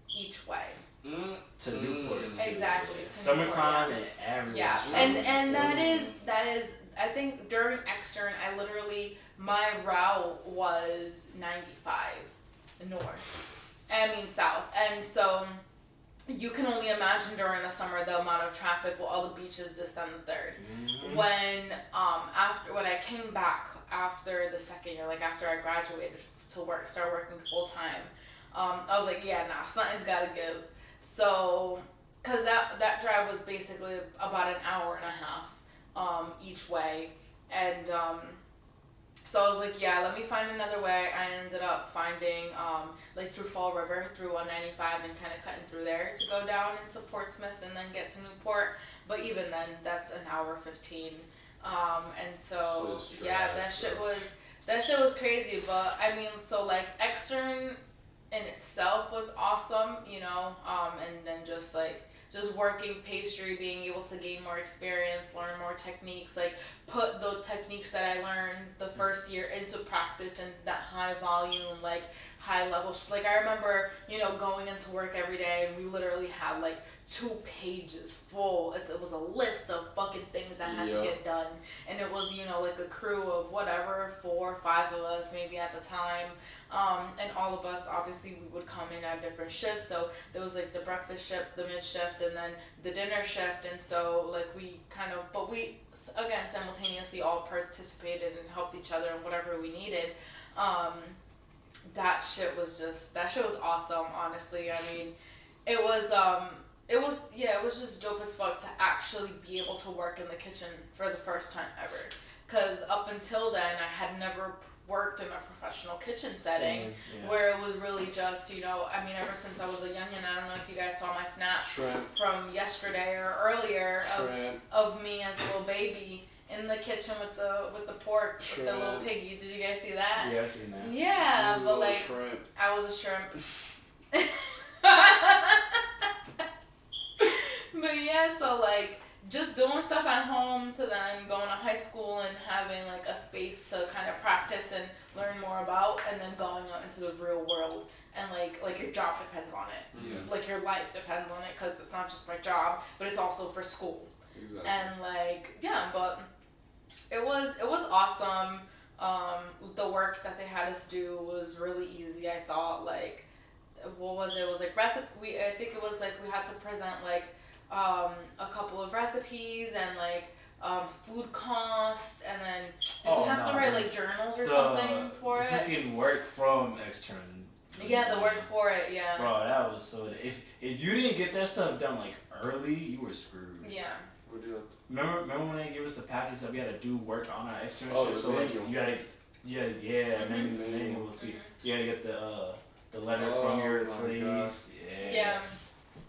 each way. To Newport. Exactly. To Summertime Newport, and everywhere. Yeah. And that is I think during extern my route was 95 north. I mean south. And so you can only imagine during the summer the amount of traffic with all the beaches, this, that, and the third. When I came back after the second year, like after I graduated to start working full time, I was like, yeah, nah, something's gotta give. So, cause that drive was basically about an hour and a half each way, and so I was like, yeah, let me find another way. I ended up finding, like through Fall River, through 195 and kind of cutting through there to go down into Portsmouth and then get to Newport. But even then, that's an hour 15. And so, yeah, that shit was crazy. But I mean, so like extern in itself was awesome, you know, and then just like just working pastry, being able to gain more experience, learn more techniques, like put those techniques that I learned the first year into practice and that high volume, like high level. Like I remember, going into work every day and we literally had like 2 pages full. It was a list of fucking things that had to get done. And it was, like a crew of whatever, 4 or 5 of us maybe at the time. And all of us, obviously, we would come in at different shifts. So there was like the breakfast shift, the mid shift, and then the dinner shift. And so like we again, simultaneously all participated and helped each other in whatever we needed. That shit was awesome, honestly. I mean, it was just dope as fuck to actually be able to work in the kitchen for the first time ever. Because up until then, I had never worked in a professional kitchen setting where it was really just, ever since I was a youngin', I don't know if you guys saw my snap from yesterday or earlier of me as a little baby in the kitchen with the pork, with the little piggy. Did you guys see that? Yeah, I seen that. Yeah, but like, I was a shrimp. But yeah, so like, just doing stuff at home to then going to high school and having like a space to kind of practice and learn more about, and then going out into the real world and like your job depends on it. Like your life depends on it, because it's not just my job, but it's also for school. Exactly. And like, yeah, but it was awesome. The work that they had us do was really easy. I thought, like, what was it? It was like recipe. I think it was like we had to present like a couple of recipes and like food cost, and then did we have to write like journals or something for it? You can work from extern. Yeah, the work for it. Yeah. Bro, that was so. If you didn't get that stuff done like early, you were screwed. Yeah. Remember when they gave us the package that we had to do work on our externship? Oh, so like you had manual. See, so you had to get the letter from your place. Yeah.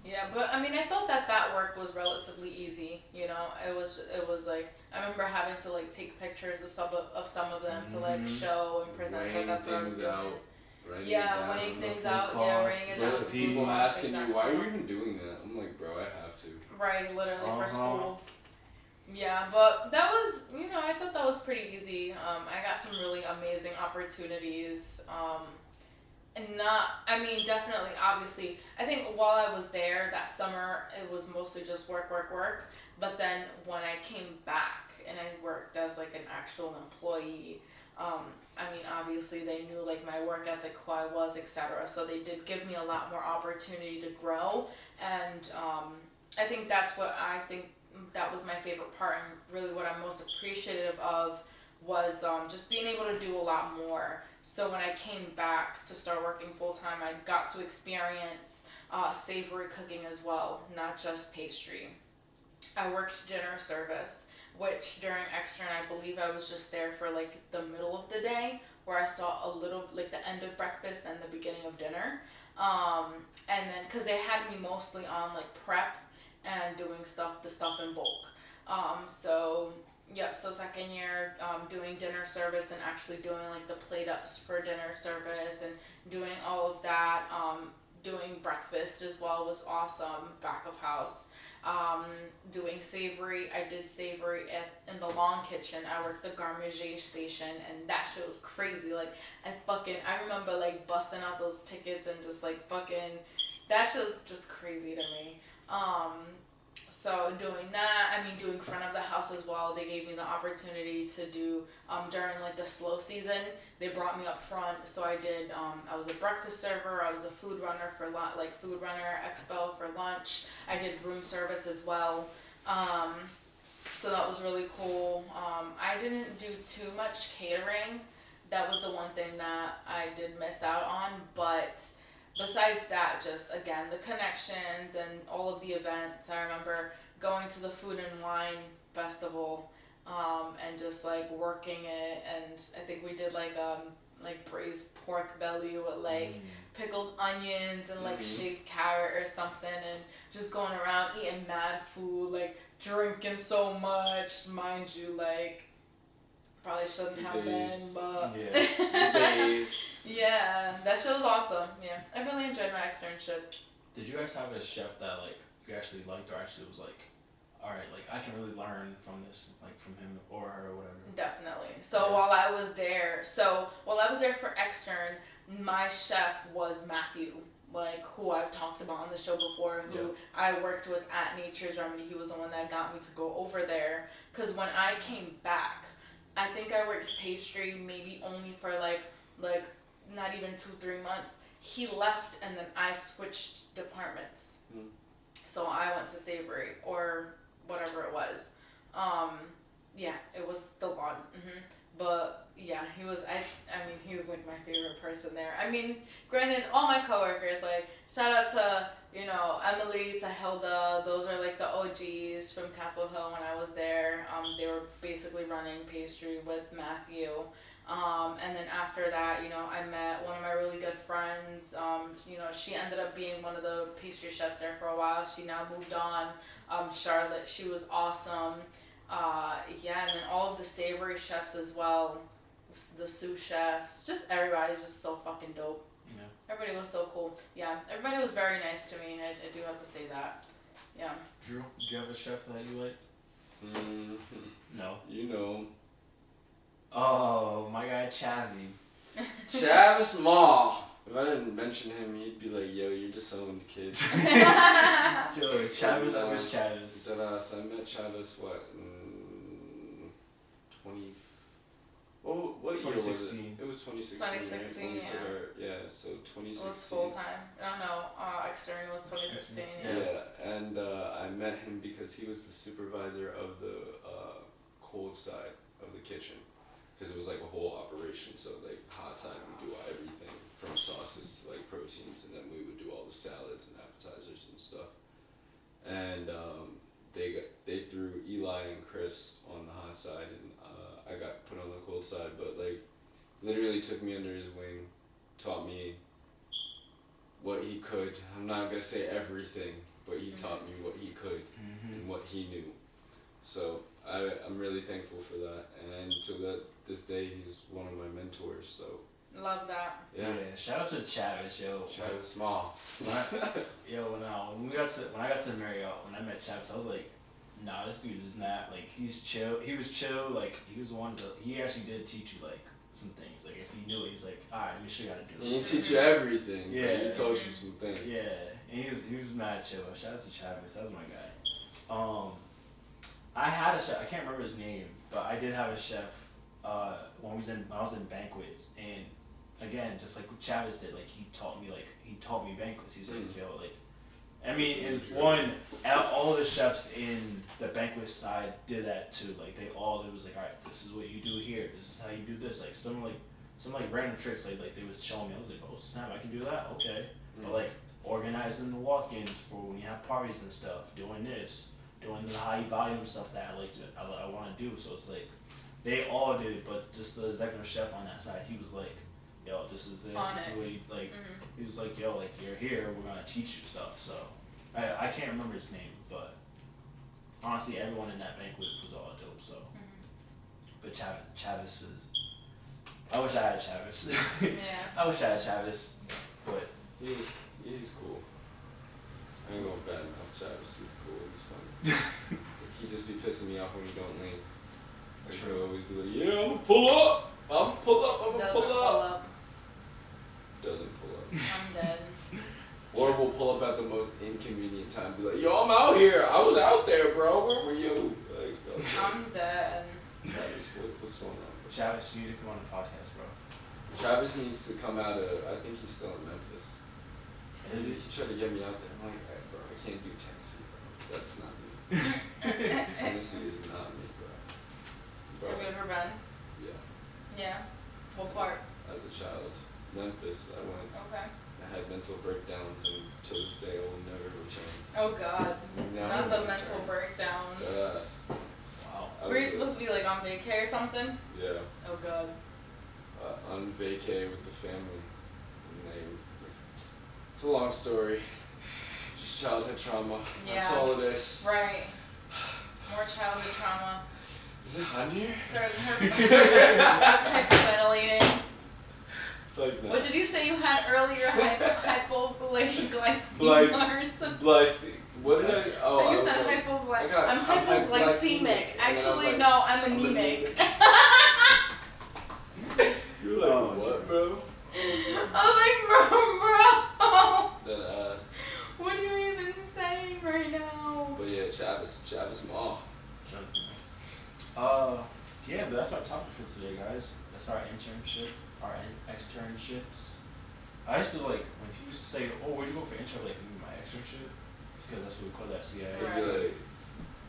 Yeah, but I mean, I thought that work was relatively easy. It was like, I remember having to like take pictures of some of them to like show and present that that's what I was doing. Weighing things out. Writing it down. People asking you, why are you even doing that? I'm like, bro, I have to. Right, literally for school. Yeah, but that was, I thought that was pretty easy. I got some really amazing opportunities. Definitely, obviously, I think while I was there that summer, it was mostly just work. But then when I came back and I worked as like an actual employee, obviously they knew like my work ethic, who I was, etc. So they did give me a lot more opportunity to grow, and I think that was my favorite part, and really what I'm most appreciative of was just being able to do a lot more. So when I came back to start working full time, I got to experience savory cooking as well, not just pastry. I worked dinner service, which during extern, I believe I was just there for like the middle of the day, where I saw a little, like the end of breakfast and the beginning of dinner. And then, cause they had me mostly on like prep and doing the stuff in bulk. So second year, doing dinner service and actually doing like the plate ups for dinner service and doing all of that. Doing breakfast as well was awesome, back of house. Doing savory, I did savory in the long kitchen. I worked the garmage station, and that shit was crazy. Like, I remember like busting out those tickets and just like fucking, that shit was just crazy to me. So doing that, doing front of the house as well. They gave me the opportunity to do, during like the slow season, they brought me up front. So I did, I was a breakfast server, I was a food runner for food runner, expo for lunch. I did room service as well. So that was really cool. I didn't do too much catering. That was the one thing that I did miss out on, but besides that, just again, the connections and all of the events. I remember going to the Food and Wine Festival, and just like working it, and I think we did like braised pork belly with like pickled onions and like shaved carrot or something, and just going around eating mad food, like drinking so much, mind you, like probably shouldn't have been, but yeah, that shit was awesome. Yeah, I really enjoyed my externship. Did you guys have a chef that like you actually liked, or actually was like, all right, like I can really learn from this, like from him or her or whatever. Definitely. So while I was there for extern, my chef was Matthew, like who I've talked about on the show before, who I worked with at Nature's Remedy. He was the one that got me to go over there. Because when I came back, I think I worked pastry maybe only for like not even 2-3 months. He left and then I switched departments. So I went to savory or whatever it was. Yeah, it was the one. But yeah, he was. I mean, he was like my favorite person there. I mean, granted, all my coworkers, like shout out to Emily, to Hilda. Those are like the OGs from Castle Hill when I was there. They were basically running pastry with Matthew. And then after that, I met one of my really good friends. She ended up being one of the pastry chefs there for a while. She now moved on. Charlotte, she was awesome. And then all of the savory chefs as well, the sous chefs, just everybody's just so fucking dope. Yeah. Everybody was so cool. Yeah, everybody was very nice to me. I do have to say that. Yeah. Drew, do you have a chef that you like? No. You know. Oh, my guy Chavy. Chavis Mall. If I didn't mention him, he'd be like, yo, you're just selling kids. Yo, Chavis, I miss Chavis. Deadass. I met Chavis, in 20... What year was it? It was 2016. 2016, so 2016. It was full time. No, external was 2016, and I met him because he was the supervisor of the cold side of the kitchen. Because it was like a whole operation, so like hot side would do everything from sauces to like proteins, and then we would do all the salads and appetizers and stuff. And they threw Eli and Chris on the hot side, and I got put on the cold side. But like, literally took me under his wing, taught me what he could. I'm not gonna say everything, but he taught me what he could and what he knew. So I'm really thankful for that, and to this day he's one of my mentors. So love that. Yeah. Shout out to Chavis, yo. Chavis Small. When I got to Marriott, when I met Chavis, I was like, nah, this dude is not like, he's chill. He was chill. Like he was the one he actually did teach you like some things. Like if he knew it, he's like, all right, let me show you how to do it. He didn't teach you everything. Yeah. But he taught you some things. Yeah, and he was mad chill. Shout out to Chavis. That was my guy. I had a chef. I can't remember his name, but I did have a chef when I was in banquets, and again, just like what Chavez did, like he taught me banquets. He was like, yo, like, I mean, and all the chefs in the banquet side did that too. Like it was like, all right, this is what you do here. This is how you do this. Like some random tricks. Like they was showing me. I was like, oh snap, I can do that. Okay, but like organizing the walk-ins for when you have parties and stuff, doing this. Doing the high volume stuff that I want to do, so it's like they all did it, but just the executive chef on that side, he was like, "Yo, this is what you, like." He was like, "Yo, like you're here, we're gonna teach you stuff." So I can't remember his name, but honestly, everyone in that banquet was all dope. So, but Chavis is. I wish I had Chavis. Yeah. I wish I had Chavis, but he's cool. I ain't gonna bad mouth Chavis. He's cool. He's funny. He just be pissing me off when he don't link. Like he'll always be like, "Yeah, I'm gonna pull up. I'm gonna pull up." Doesn't pull up. I'm dead. Or we'll pull up at the most inconvenient time. Be like, "Yo, I'm out here. I was out there, bro. Where were you?" Like, I'm dead. Chavis, what's going on? Chavis, you need to come on the podcast, bro. Chavis needs to come out of. I think he's still in Memphis. Is he? He tried to get me out there. I'm like, hey, bro, I can't do Tennessee, bro. That's not me. Tennessee is not me, bro. Have you ever been? Yeah. Yeah. What part? As a child, Memphis, I went. Okay. I had mental breakdowns, and to this day, I will never return. Oh God. Not the return. mental breakdowns. Yes. Wow. Were you supposed to be like on vacay or something? Yeah. Oh God. On vacay with the family, and they. It's a long story. Just childhood trauma. Yeah. That's all it is. Right. More childhood trauma. Is it hot in here? Starts hyperventilating. It's like that. What did you say you had earlier? Hypoglycemia or something? What did I? Oh, You I was said like, I'm hypoglycemic. Actually, no, I'm anemic. You were like, what, bro? I was like, bro. That ass. What are you even saying right now? But yeah, Travis Mall. Yeah, but that's our topic for today, guys. That's our internship, our externships. I used to like when people say, "Oh, where'd you go for intern?" Like, my externship, because that's what we call that CIA. I'd be like,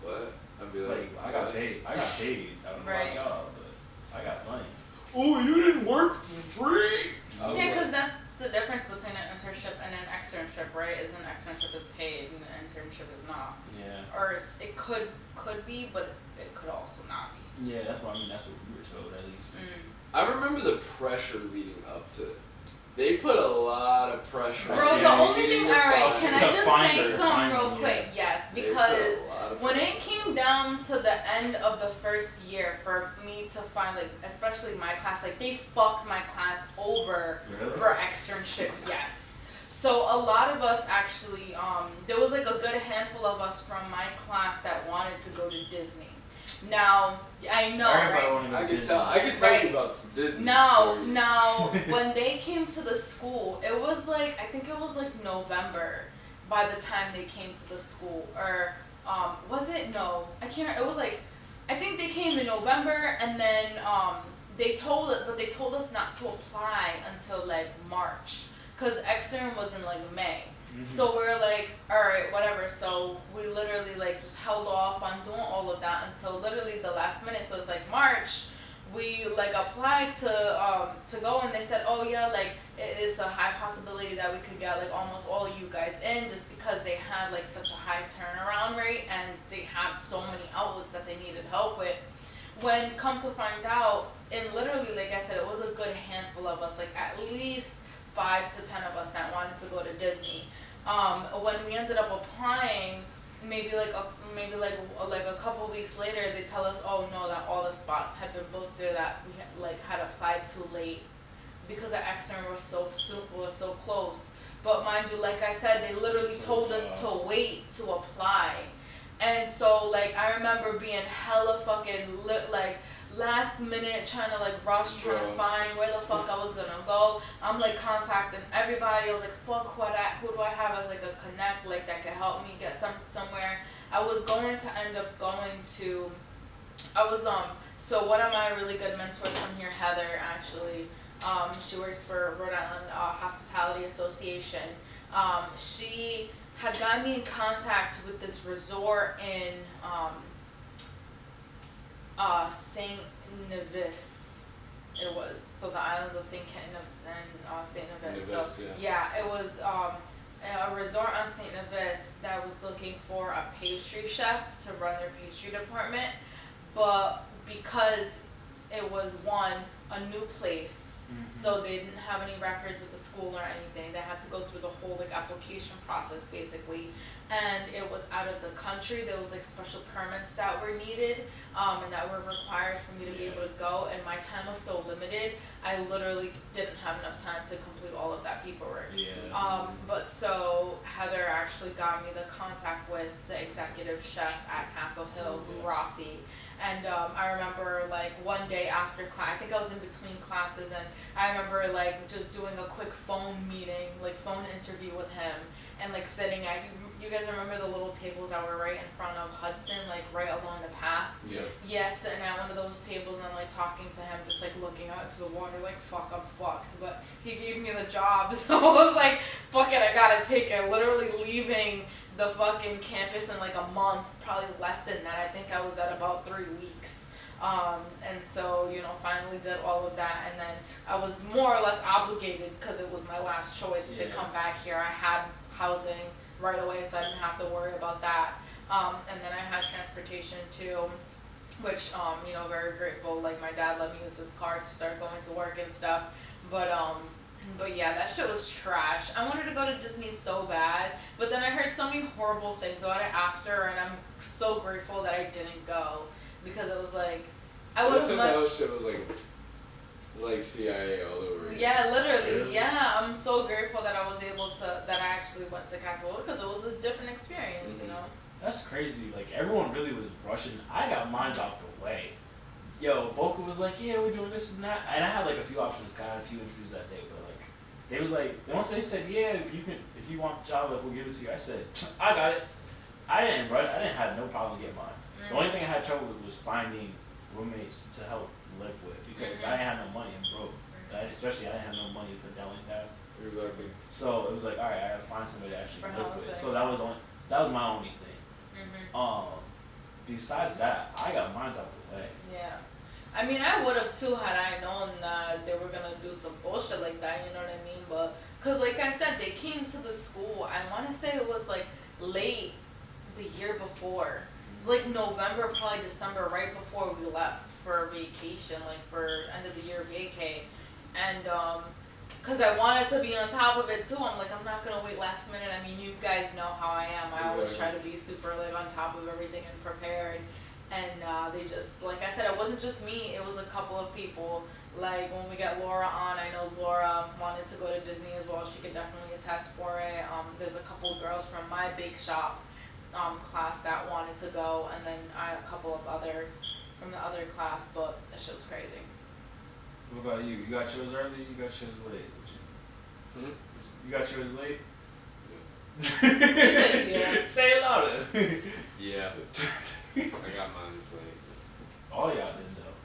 what? I'd be like, I got paid. I got paid. I don't know about y'all, but I got money. Oh, you didn't work for free? Yeah, because that's the difference between an internship and an externship, right? Is an externship is paid and an internship is not. Yeah. Or it could be, but it could also not be. Yeah, that's what I mean. That's what we were told, at least. I remember the pressure leading up to it. They put a lot of pressure. Bro, the only thing, alright, can I just say something real quick? Yes, because when it came down to the end of the first year for me to find, like, especially my class, like, they fucked my class over for externship, yes. So a lot of us actually, there was like a good handful of us from my class that wanted to go to Disney. Now, I know, right? I could tell you about some Disney stories. Now, when they came to the school, it was like, I think it was like November by the time they came to the school. Or, was it? No, I can't, it was like, I think they came in November and then, they told us not to apply until like March. Cause extern was in like May. So we were like, alright, whatever. So we literally like just held off on doing all of that until literally the last minute. So it's like March. We like applied to go and they said, oh yeah, like it is a high possibility that we could get like almost all of you guys in just because they had like such a high turnaround rate and they have so many outlets that they needed help with. When come to find out, and literally like I said, it was a good handful of us, like at least 5 to 10 of us that wanted to go to Disney. When we ended up applying, maybe like a couple weeks later, they tell us, oh no, that all the spots had been booked or that we had applied too late because the extern was so close. But mind you, like I said, they literally told us to wait to apply, and so like I remember being hella fucking like last minute trying to like rush, trying to find where the fuck I was gonna go. I'm like contacting everybody. I was like, fuck, who do I have as like a connect like that could help me get somewhere. I was going to end up going to, so one of my really good mentors from here, Heather, actually, she works for Rhode Island Hospitality Association. She had gotten me in contact with this resort in St. Nevis, it was. So the islands of St. Kitts and St. Nevis. So yeah, it was a resort on St. Nevis that was looking for a pastry chef to run their pastry department, but because it was a new place, so they didn't have any records with the school or anything. They had to go through the whole like application process basically, and it was out of the country. There was like special permits that were needed, and that were required for me to be able to go. And my time was so limited, I literally didn't have enough time to complete all of that paperwork. But so Heather actually got me the contact with the executive chef at Castle Hill, Rossi. And I remember like one day after class, I think I was in between classes, and I remember like just doing a quick phone meeting, like phone interview with him, and like sitting at, you guys remember the little tables that were right in front of Hudson, like right along the path? Yeah. Yes, and at one of those tables, and I'm like talking to him, just like looking out to the water, like fuck, I'm fucked. But he gave me the job, so I was like, fuck it, I gotta take it. Literally leaving the fucking campus in like a month, probably less than that. I think I was at about 3 weeks. And so, finally did all of that, and then I was more or less obligated because it was my last choice to come back here. I had housing right away, so I didn't have to worry about that. And then I had transportation too, which, very grateful. Like my dad let me use his car to start going to work and stuff. But yeah, that shit was trash. I wanted to go to Disney so bad, but then I heard so many horrible things about it after, and I'm so grateful that I didn't go, because it was like, that shit was like CIA all over again. Yeah, literally, yeah. I'm so grateful that I was able to, that I actually went to Castle Hill, because it was a different experience, That's crazy. Like everyone really was rushing. I got mine out the way. Yo, Boca was like, yeah, we're doing this and that, and I had like a few options. 'Cause I had a few interviews that day, but like, they was like, once they said, yeah, you can, if you want the job, like, we'll give it to you. I said, I got it. I didn't run. I didn't have no problem getting mine. The only thing I had trouble with was finding roommates to help live with because I didn't have no money. I'm broke. Especially I didn't have no money to put down like that. Exactly. So it was like, all right, I gotta find somebody to actually For live with. housing. So that was my only thing. Besides that, I got mine out the way. Yeah. I mean, I would have too had I known that they were gonna do some bullshit like that, you know what I mean? But, cause like I said, they came to the school, I wanna say it was like late the year before. It was like November, probably December, right before we left for vacation, like for end of the year vacay. And, cause I wanted to be on top of it too. I'm like, I'm not gonna wait last minute. I mean, you guys know how I am. I always try to be super like on top of everything and prepared. And they just, like I said, it wasn't just me. It was a couple of people. Like when we got Laura on, I know Laura wanted to go to Disney as well. She could definitely attest for it. There's a couple girls from my big shop class that wanted to go, and then a couple of other from the other class. But that shit was crazy. What about you? You got yours early? You got yours late? You got yours late? Yeah. Say it louder. Yeah. I got mine late. All y'all did though.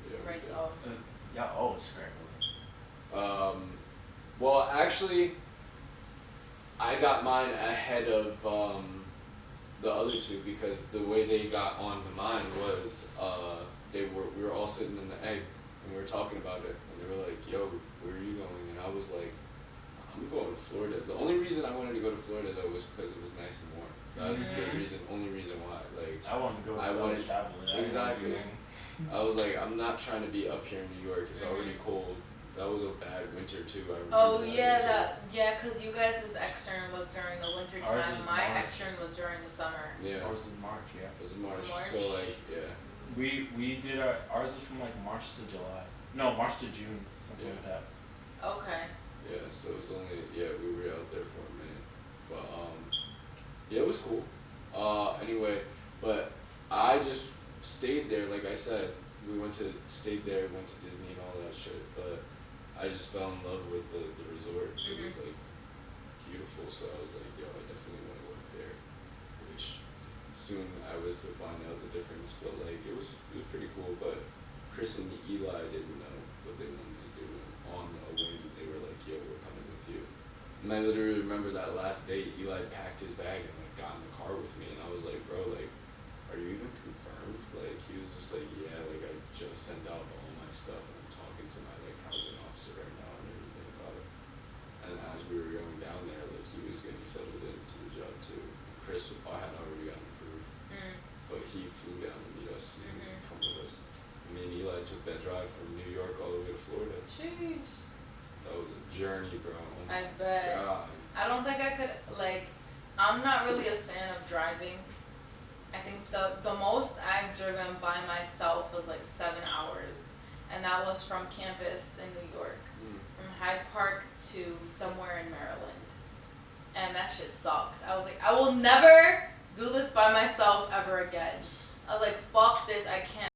Yeah, Right though. Y'all always scrambling. Well, actually, I got mine ahead of the other two because the way they got on to mine was we were all sitting in the egg and we were talking about it and they were like, yo, where are you going? And I was like, I'm going to Florida. The only reason I wanted to go to Florida though was because it was nice and warm. That was the only reason why. Like I wanted to go to traveling. Exactly. I was like, I'm not trying to be up here in New York. It's already cold. That was a bad winter too. I remember. Oh yeah, cause you guys' extern was during the winter Ours time. was My March. extern was during the summer. Yeah. Ours was March, yeah. It was March. March. So like, yeah. We did ours was from like March to July. No, March to June, something like that. Okay. Yeah. So it was only we were out there for a minute, but yeah, it was cool. Anyway, but I just stayed there. Like I said, stayed there, went to Disney and all that shit. But I just fell in love with the resort. It was like beautiful. So I was like, yo, I definitely want to work there. Which soon I was to find out the difference. But like it was pretty cool. But Chris and Eli didn't know what they wanted to do. And on a whim, they were like, yo, we're coming with you. And I literally remember that last day, Eli packed his bag and like got in the car with me, and I was like, bro, like, are you even confirmed? Like, he was just like, yeah, like I just sent out all my stuff and I'm talking to my like housing officer right now and everything about it. And as we were going down there, like he was getting settled into the job too. Chris had already gotten approved, but he flew down to meet us and come with us. And me and Eli took that drive from New York all the way to Florida. Sheesh. That was a journey, bro. Oh my I bet. God. I don't think I could, like, I'm not really a fan of driving. I think the most I've driven by myself was like 7 hours. And that was from campus in New York. From Hyde Park to somewhere in Maryland. And that shit sucked. I was like, I will never do this by myself ever again. I was like, fuck this, I can't.